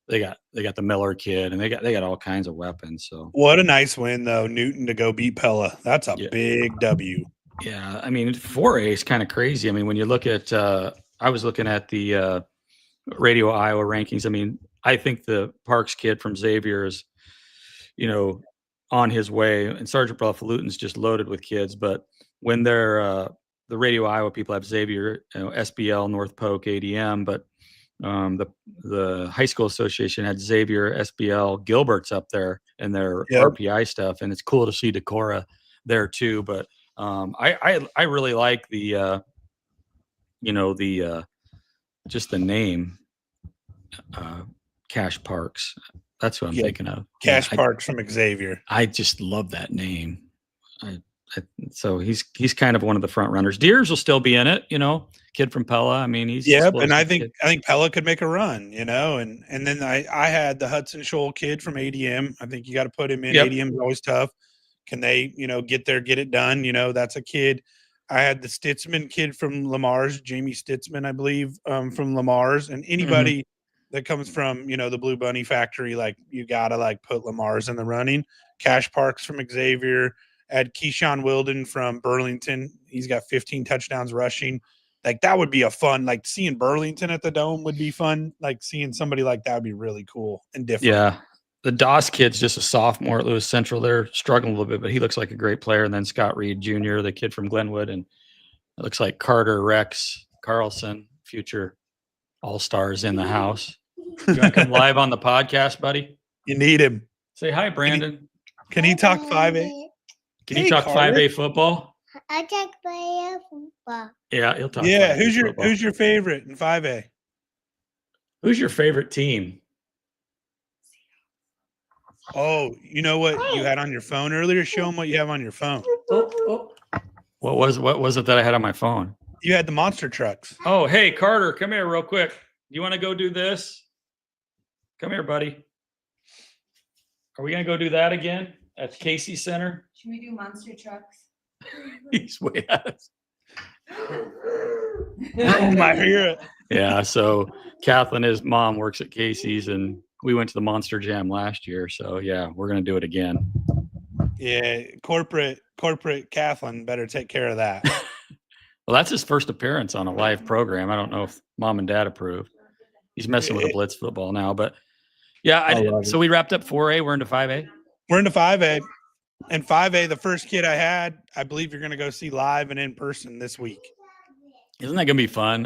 They got the Miller kid, and they got all kinds of weapons. So what a nice win though, Newton to go beat Pella. That's a big W. Yeah, I mean 4A is kind of crazy. I mean, when you look at, I was looking at the Radio Iowa rankings. I mean, I think the Parks kid from Xavier is, on his way, and Sergeant Bluff-Luton's just loaded with kids. But when they're the Radio Iowa people have Xavier, SBL, North Polk, ADM, but the high school association had Xavier, SBL, Gilbert's up there in their RPI stuff, and it's cool to see Decorah there too. But I really like the just the name Cash Parks. That's what I'm thinking of. Cash Parks from Xavier. I just love that name. So he's kind of one of the front runners. Deers will still be in it, kid from Pella. I mean, he's and I think Pella could make a run, and then I had the Hudson Shoal kid from ADM. I think you got to put him in. ADM is always tough. Can they, get there, get it done? That's a kid. I had the Stitzman kid from Lamar's, Jamie Stitzman, I believe, from Lamar's, and anybody that comes from, the Blue Bunny factory, like you got to put Lamar's in the running. Cash Parks from Xavier. Had Keyshawn Wilden from Burlington. He's got 15 touchdowns rushing. That would be a fun, seeing Burlington at the Dome would be fun. Seeing somebody like that would be really cool and different. Yeah. The Doss kid's just a sophomore at Lewis Central. They're struggling a little bit, but he looks like a great player. And then Scott Reed Jr., the kid from Glenwood, and it looks like Carter Rex Carlson, future all-stars in the house. You want to come live on the podcast, buddy? You need him. Say hi, Brandon. Can he talk 5A? Can you talk Carter? 5A football? I talk 5A football. Yeah, he'll talk. Yeah, who's your favorite in 5A? Who's your favorite team? Oh, you know what you had on your phone earlier? Show them what you have on your phone. What was it that I had on my phone? You had the monster trucks. Oh, hey, Carter, come here real quick. You want to go do this? Come here, buddy. Are we going to go do that again at Casey Center? Should we do monster trucks? He's way at us. Oh, my hero. Yeah, so Kathleen, his mom, works at Casey's, and we went to the Monster Jam last year. So, yeah, we're going to do it again. Yeah, corporate Kathleen better take care of that. Well, that's his first appearance on a live program. I don't know if mom and dad approved. He's messing with a blitz football now. But, yeah, so we wrapped up 4A. We're into 5A? We're into 5A. And 5A, the first kid I had, I believe you're going to go see live and in person this week. Isn't that going to be fun?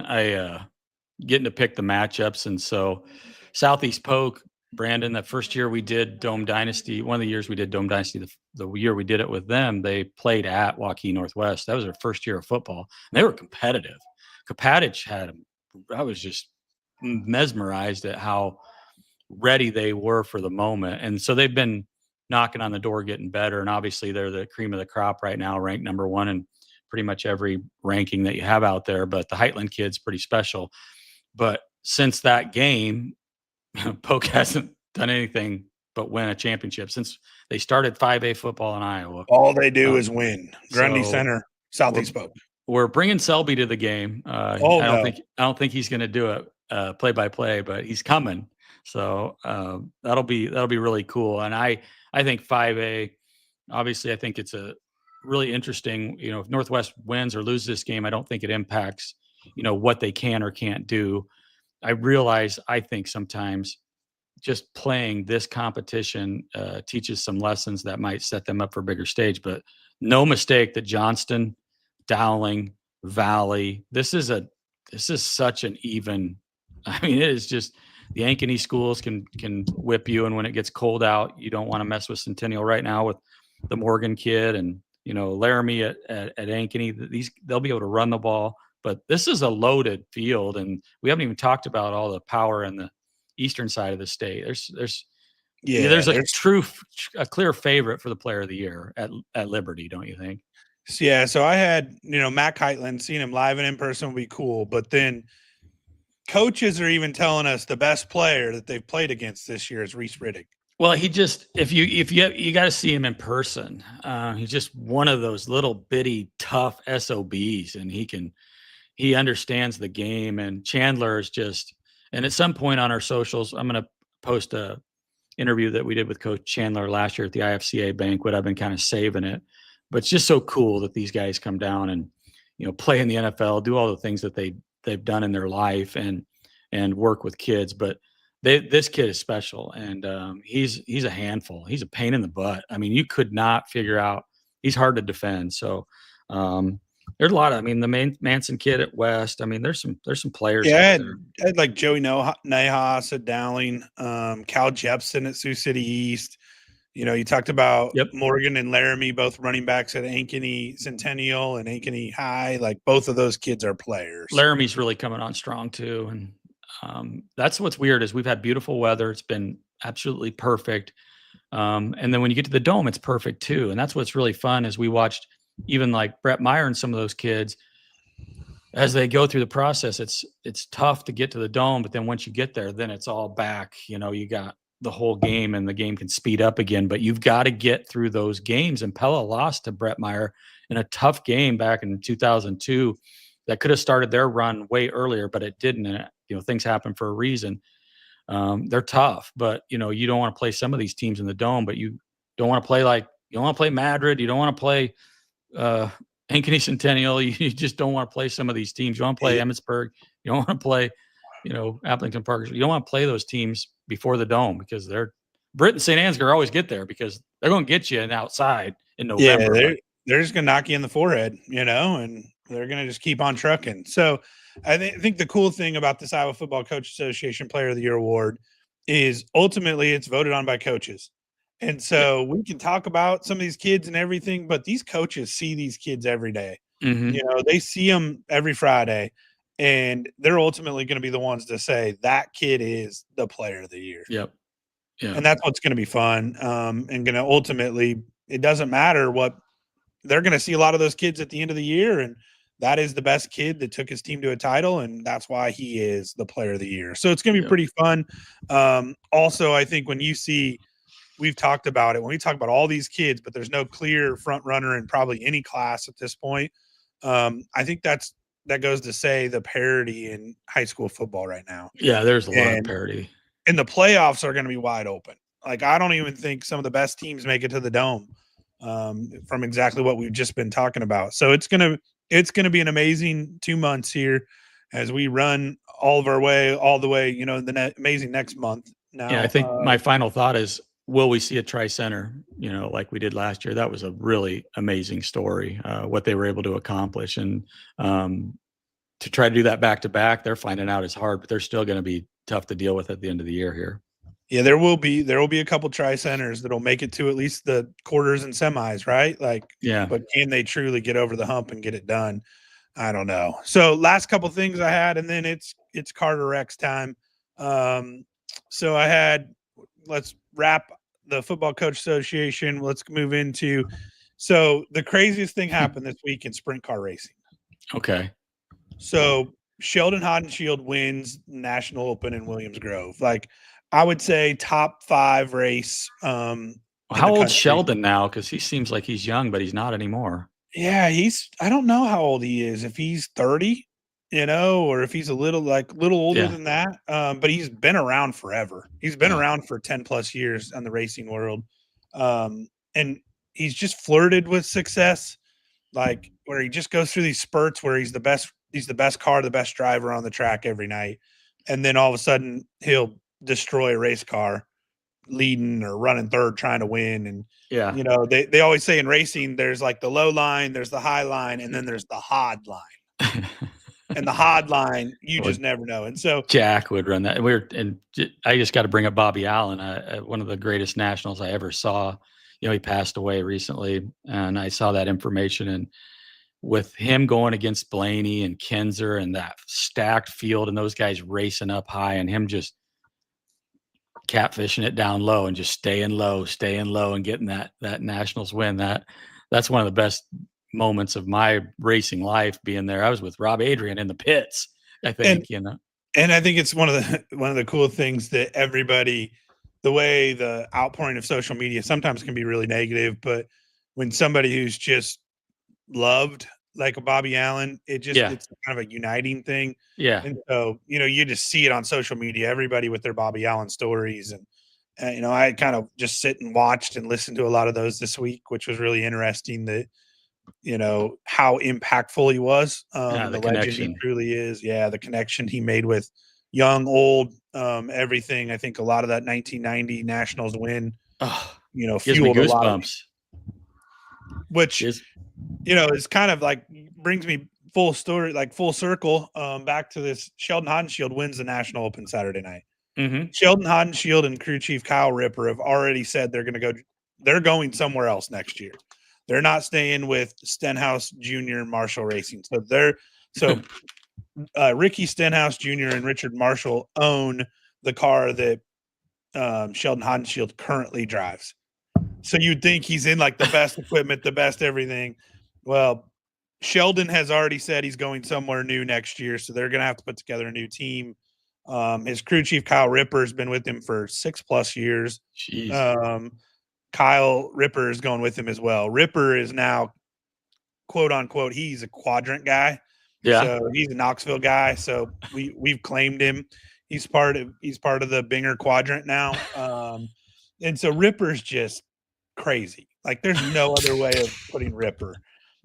Getting to pick the matchups. And so Southeast Polk, Brandon, that first year we did Dome Dynasty, one of the years we did Dome Dynasty, the year we did it with them, they played at Waukee Northwest. That was their first year of football. And they were competitive. Kapatich I was just mesmerized at how ready they were for the moment. And so they've been knocking on the door, getting better. And obviously they're the cream of the crop right now, ranked number one in pretty much every ranking that you have out there. But the Heightland kid's pretty special. But since that game, Polk hasn't done anything but win a championship since they started 5A football in Iowa. All they do is win. Grundy so Center, Southeast Polk. We're bringing Selby to the game. I don't think he's going to do it play by play, but he's coming. So that'll be really cool. And I think 5A, obviously, I think it's a really interesting. If Northwest wins or loses this game, I don't think it impacts what they can or can't do. I think sometimes just playing this competition teaches some lessons that might set them up for a bigger stage. But no mistake that Johnston, Dowling, Valley, this is such an even. I mean, it is just the Ankeny schools can whip you, and when it gets cold out, you don't want to mess with Centennial right now with the Morgan kid and Laramie at Ankeny. They'll be able to run the ball. But this is a loaded field, and we haven't even talked about all the power in the eastern side of the state. There's a clear favorite for the player of the year at Liberty, don't you think? Yeah. So I had Mac Heitland, seeing him live and in person would be cool, but then coaches are even telling us the best player that they've played against this year is Reese Riddick. Well, he just if you got to see him in person. He's just one of those little bitty tough SOBs, and he understands the game. And Chandler is just, and at some point on our socials, I'm going to post a interview that we did with Coach Chandler last year at the IFCA banquet. I've been kind of saving it, but it's just so cool that these guys come down and, play in the NFL, do all the things that they've done in their life and work with kids. But this kid is special, and he's a handful. He's a pain in the butt. I mean, you could not figure out, he's hard to defend. So, there's a lot of, the Manson kid at West. There's some players. Yeah, I had like Joey Nahas at Dowling, Cal Jepson at Sioux City East. You talked about Morgan and Laramie, both running backs at Ankeny Centennial and Ankeny High. Like both of those kids are players. Laramie's really coming on strong too, and that's what's weird is we've had beautiful weather. It's been absolutely perfect, and then when you get to the Dome, it's perfect too. And that's what's really fun is we watched. Even like Brett Meyer and some of those kids, as they go through the process, it's tough to get to the Dome, but then once you get there, then it's all back. You got the whole game, and the game can speed up again. But you've got to get through those games. And Pella lost to Brett Meyer in a tough game back in 2002 that could have started their run way earlier, but it didn't. And things happen for a reason. They're tough, but you don't want to play some of these teams in the Dome, but you don't want to play you don't want to play Madrid. You don't want to play Ankeny Centennial. You just don't want to play some of these teams. You want to play Emmitsburg. You don't want to play, Appleton Park. You don't want to play those teams before the Dome because Britt and St. Ansgar always get there because they're going to get you outside in November. Yeah, they're just going to knock you in the forehead, and they're going to just keep on trucking. So I think the cool thing about this Iowa Football Coach Association Player of the Year award is ultimately it's voted on by coaches. And so we can talk about some of these kids and everything, but these coaches see these kids every day. Mm-hmm. They see them every Friday, and they're ultimately going to be the ones to say that kid is the player of the year. Yep. Yeah. And that's what's going to be fun. And going to ultimately, it doesn't matter what they're going to see a lot of those kids at the end of the year. And that is the best kid that took his team to a title. And that's why he is the player of the year. So it's going to be pretty fun. Also, I think when you see, we've talked about it when we talk about all these kids, but there's no clear front runner in probably any class at this point. I think that goes to say the parity in high school football right now. Yeah, there's a lot of parity. And the playoffs are going to be wide open. Like, I don't even think some of the best teams make it to the Dome from exactly what we've just been talking about. So it's going to be an amazing 2 months here as we run all the way, the amazing next month. Now, yeah, I think my final thought is will we see a tri-center, like we did last year? That was a really amazing story, what they were able to accomplish. And to try to do that back to back, they're finding out it's hard, but they're still going to be tough to deal with at the end of the year here. Yeah, there will be a couple tri-centers that'll make it to at least the quarters and semis, right? Like, Yeah. but can they truly get over the hump and get it done? I don't know. So last couple things I had, and then it's Carter Rex time. So I had, let's wrap the Football Coach Association. Let's move into, so the craziest thing happened this week in sprint car racing. Okay. So Sheldon Haudenschild wins National Open in Williams Grove. Like, I would say top 5 race. How old's Sheldon now? Because he seems like he's young, but he's not anymore. Yeah, I don't know how old he is. If he's 30, or if he's a little older than that. But he's been around forever. He's been around for 10 plus years in the racing world. And he's just flirted with success, like where he just goes through these spurts where he's the best car, the best driver on the track every night. And then all of a sudden he'll destroy a race car leading or running third trying to win. And they always say in racing there's like the low line, there's the high line, and then there's the hard line. And the hard line, you just never know. And so Jack would run that. I just got to bring up Bobby Allen, one of the greatest nationals I ever saw. He passed away recently, and I saw that information. And with him going against Blaney and Kinzer and that stacked field and those guys racing up high and him just catfishing it down low and just staying low and getting that nationals win, that's one of the best moments of my racing life, being there. I was with Rob Adrian in the pits, I think. And I think it's one of the cool things that everybody, the way the outpouring of social media sometimes can be really negative, but when somebody who's just loved like a Bobby Allen, it's kind of a uniting thing. Yeah. And so, you just see it on social media, everybody with their Bobby Allen stories. And, I kind of just sit and watched and listened to a lot of those this week, which was really interesting that, how impactful he was. The legend he truly is. Yeah. The connection he made with young, old, everything. I think a lot of that 1990 Nationals win, fueled a lot of, which is kind of like brings me full circle back to this. Sheldon Haudenschild wins the National Open Saturday night. Mm-hmm. Sheldon Haudenschild and crew chief Kyle Ripper have already said they're going somewhere else next year. They're not staying with Stenhouse Jr. Marshall Racing. So Ricky Stenhouse Jr. and Richard Marshall own the car that Sheldon Haudenschild currently drives. So you'd think he's in like the best equipment, the best everything. Well, Sheldon has already said he's going somewhere new next year, so they're going to have to put together a new team. His crew chief, Kyle Ripper, has been with him for 6+ years. Kyle Ripper is going with him as well. Ripper is now, quote unquote, he's a quadrant guy. Yeah. So he's a Knoxville guy. So we've claimed him. He's part of the Binger quadrant now. And so Ripper's just crazy. Like, there's no other way of putting Ripper.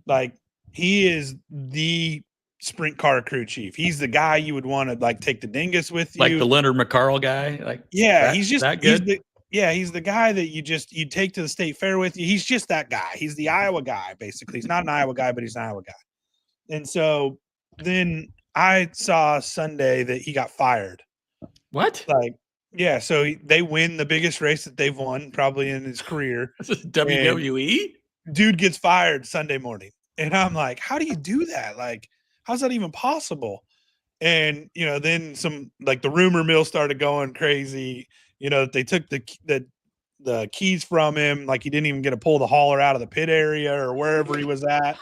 Like, he is the sprint car crew chief. He's the guy you would want to like take the dingus with you. Like the Leonard McCarl guy. Like, he's just that good. He's the guy that you take to the state fair with you. He's just that guy. He's the Iowa guy, basically. He's not an Iowa guy, but he's an Iowa guy. And so then I saw Sunday that he got fired. What? So they win the biggest race that they've won probably in his career. WWE? Dude gets fired Sunday morning. And I'm like, how do you do that? Like, how's that even possible? And, then some, like, the rumor mill started going crazy. They took the keys from him. Like, he didn't even get to pull the hauler out of the pit area or wherever he was at.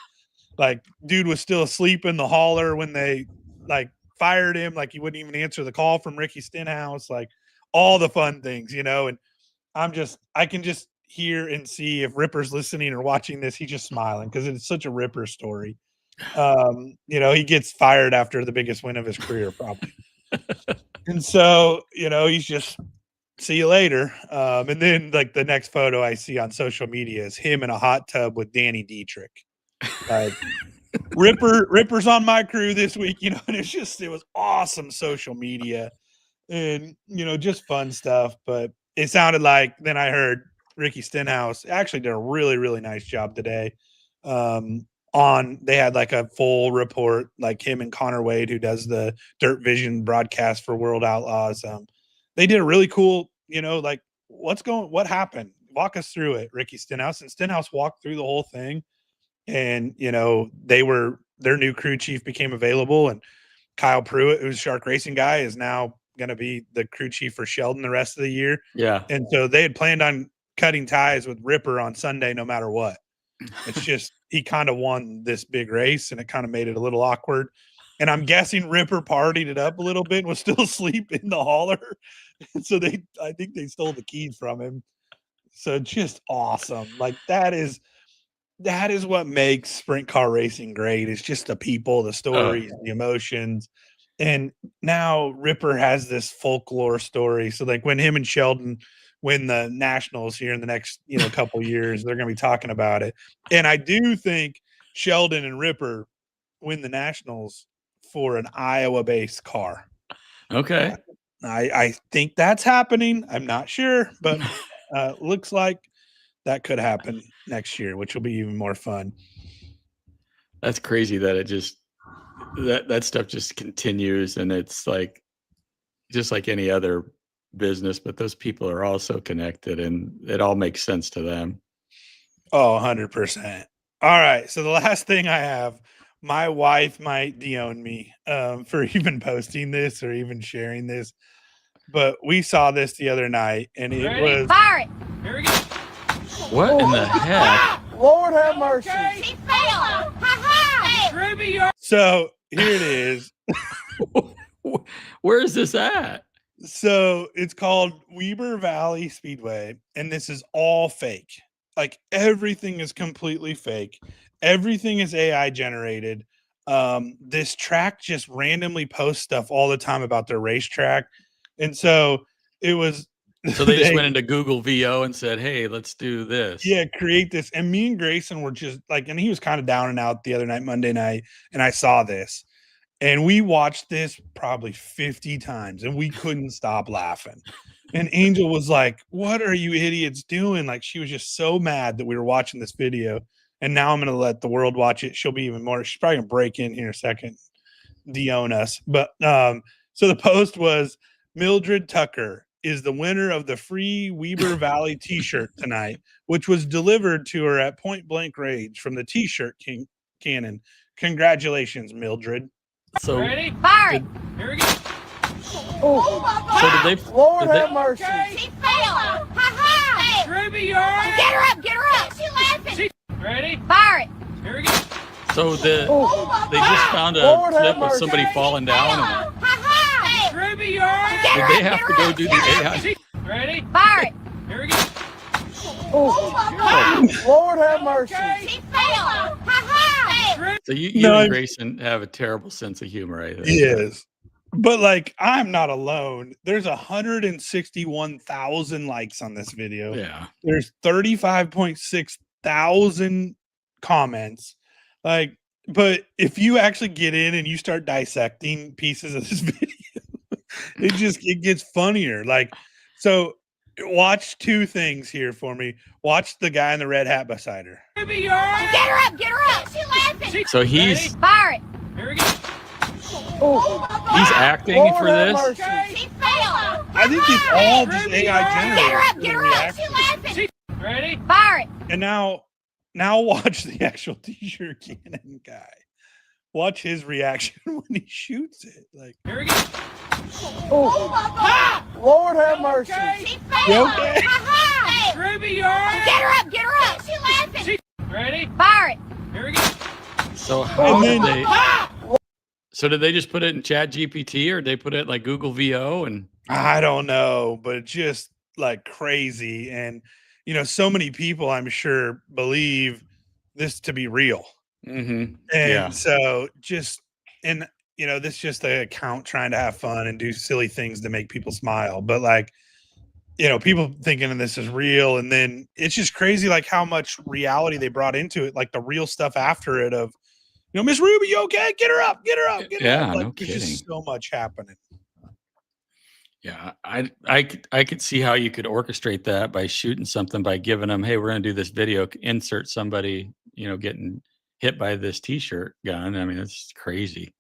Like, dude was still asleep in the hauler when they, like, fired him. Like, he wouldn't even answer the call from Ricky Stenhouse. Like, all the fun things, and I can just hear and see if Ripper's listening or watching this, he's just smiling because it's such a Ripper story. He gets fired after the biggest win of his career, probably. And so, he's just, see you later. And then, like, the next photo I see on social media is him in a hot tub with Danny Dietrich. Like, Ripper's on my crew this week, and it was awesome social media and, just fun stuff. But it sounded like, then I heard Ricky Stenhouse actually did a really, really nice job today. They had like a full report, like him and Connor Wade, who does the Dirt Vision broadcast for World Outlaws. They did a really cool, like what happened? Walk us through it, Ricky Stenhouse. And Stenhouse walked through the whole thing. And, their new crew chief became available, and Kyle Pruitt, who's Shark Racing guy, is now going to be the crew chief for Sheldon the rest of the year. Yeah. And so they had planned on cutting ties with Ripper on Sunday, no matter what. It's just, he kind of won this big race, and it kind of made it a little awkward. And I'm guessing Ripper partied it up a little bit and was still asleep in the hauler. And so I think they stole the keys from him. So just awesome. Like that is what makes sprint car racing great. It's just the people, the stories, the emotions. And now Ripper has this folklore story. So like when him and Sheldon win the nationals here in the next, couple years, they're going to be talking about it. And I do think Sheldon and Ripper win the nationals for an Iowa-based car. Okay. I think that's happening. I'm not sure, but looks like that could happen next year, which will be even more fun. That's crazy that it just that stuff just continues, and it's like just like any other business, but those people are all so connected, and it all makes sense to them. Oh, 100%. All right. So the last thing I have, my wife might de-own me for even posting this or even sharing this, but we saw this the other night, and it was Fire it. Here we go. What in the heck? Lord have mercy. She failed. Ha ha. Ruby, you're so here it is. Where is this at? So it's called Weber Valley Speedway, and this is all fake. Like everything is completely fake. Everything is AI generated. This track just randomly posts stuff all the time about their racetrack. And so it was. So they just went into Google VO and said, "Hey, let's do this." Yeah, create this. And me and Gracen were just like, and he was kind of down and out the other night, Monday night, and I saw this. And we watched this probably 50 times, and we couldn't stop laughing. And Angel was like, "What are you idiots doing?" Like, she was just so mad that we were watching this video. And now I'm going to let the world watch it. She'll be even more. She's probably going to break in here in a second, de-own us. But so the post was, Mildred Tucker is the winner of the free Weber Valley t-shirt tonight, which was delivered to her at Point Blank Range from the t-shirt cannon. Congratulations, Mildred. So ready? Fire it. Here we go. So did they? Lord did they- have mercy. She failed. Ha ha. Ruby, you're Get her up. Get her up. She's laughing. ready? Fire it. Here we go. So they just found a Lord have clip of mercy. somebody falling down. And Ha ha. Ruby, you're did they have to go do the AI? ready? Fire it. Here we go. Lord have mercy. She failed. Ha ha. So you No, and Gracen have a terrible sense of humor, I think. Yes. But like, I'm not alone. There's 161,000 likes on this video. Yeah. There's 35.6 thousand comments. Like, but if you actually get in and you start dissecting pieces of this video, it gets funnier. Like, so watch two things here for me. Watch the guy in the red hat beside her. Ruby, you're Get her up. Get her up. She's laughing. So he's Fire it. Here we go. acting Lord for have this. mercy. She failed. I think it's all just Ruby, AI Get her up. generated. Get the her up. reaction. She's laughing. Ready? Fire it. And now watch the actual t-shirt cannon guy. Watch his reaction when he shoots it. Like, Here we go. Lord have mercy. She failed. You okay? Ha ha. Ruby, you're Get her up. Get her up. She's laughing. ready? Fire it. Here we go. So how And did then- they? So did they just put it in Chat GPT, or did they put it like Google VO? And I don't know, but just like crazy. And, so many people, I'm sure, believe this to be real. Mhm. And Yeah. so this just the account trying to have fun and do silly things to make people smile. But like, people thinking this is real. And then it's just crazy, like how much reality they brought into it, like the real stuff after it of, Miss Ruby, you okay? Get her up, get her up, get her Yeah, up. Like, no there's kidding. just so much happening. Yeah, I could see how you could orchestrate that by shooting something by giving them, hey, we're going to do this video. Insert somebody, getting hit by this T-shirt gun. I mean, it's crazy.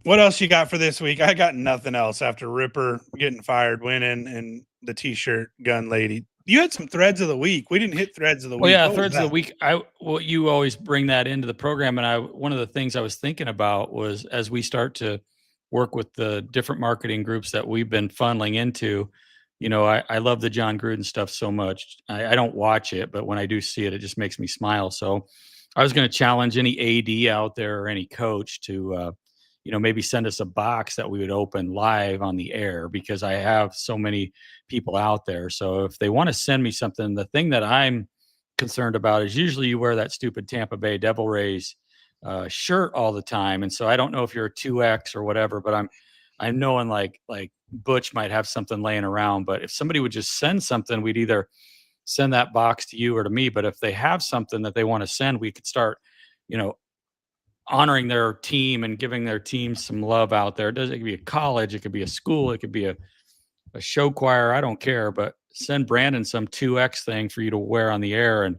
What else you got for this week? I got nothing else after Ripper getting fired, winning, and the T-shirt gun lady. You had some threads of the week. We didn't hit threads of the Well, week. yeah, What was threads of the that? week. Well, you always bring that into the program, and one of the things I was thinking about was as we start to work with the different marketing groups that we've been funneling into. I love the John Gruden stuff so much. I don't watch it, but when I do see it, it just makes me smile. So I was going to challenge any AD out there or any coach to, maybe send us a box that we would open live on the air because I have so many people out there. So if they want to send me something, the thing that I'm concerned about is usually you wear that stupid Tampa Bay Devil Rays shirt all the time, and so I don't know if you're a 2X or whatever, but I'm knowing like Butch might have something laying around. But if somebody would just send something, we'd either send that box to you or to me. But if they have something that they want to send, we could start, you know, honoring their team and giving their team some love out there. It could be a college, it could be a school, it could be a show choir. I don't care, but send Brandon some 2X thing for you to wear on the air, and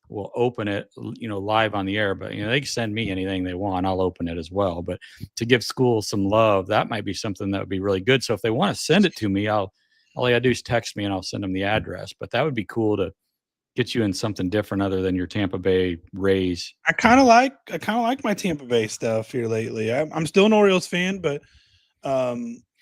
we'll open it, live on the air. But they can send me anything they want, I'll open it as well. But to give school some love, that might be something that would be really good. So if they want to send it to me, all I gotta do is text me and I'll send them the address. But that would be cool to get you in something different other than your Tampa Bay Rays. I kind of like my Tampa Bay stuff here lately. I'm still an Orioles fan, but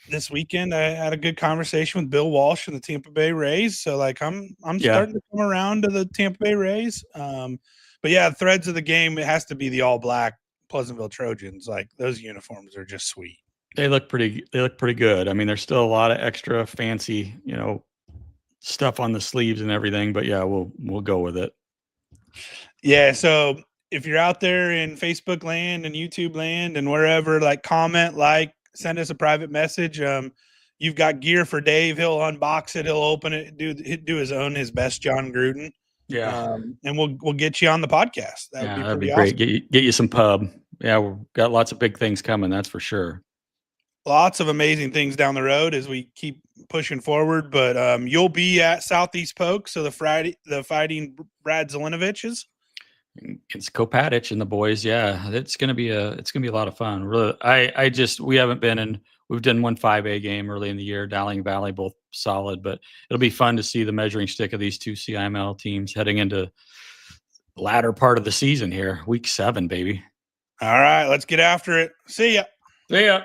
this weekend I had a good conversation with Bill Walsh and the Tampa Bay Rays. So like I'm starting to come around to the Tampa Bay Rays. But yeah, threads of the game, it has to be the all black Pleasantville Trojans. Like those uniforms are just sweet. They look pretty good. I mean, there's still a lot of extra fancy, stuff on the sleeves and everything, but yeah, we'll go with it. Yeah, so if you're out there in Facebook land and YouTube land and wherever, like comment, send us a private message. You've got gear for Dave. He'll unbox it. He'll open it. Do his best John Gruden. Yeah, and we'll get you on the podcast. That'd be great. Awesome. Get you some pub. Yeah, we've got lots of big things coming. That's for sure. Lots of amazing things down the road as we keep pushing forward. But you'll be at Southeast Polk, so the fighting Brad Zelinoviches. It's Kopatich and the boys. Yeah, it's gonna be a lot of fun. Really, we haven't been in. We've done one 5A game early in the year, Dowling Valley, both solid, but it'll be fun to see the measuring stick of these two CIML teams heading into the latter part of the season here, week 7, baby. All right, let's get after it. See ya. See ya.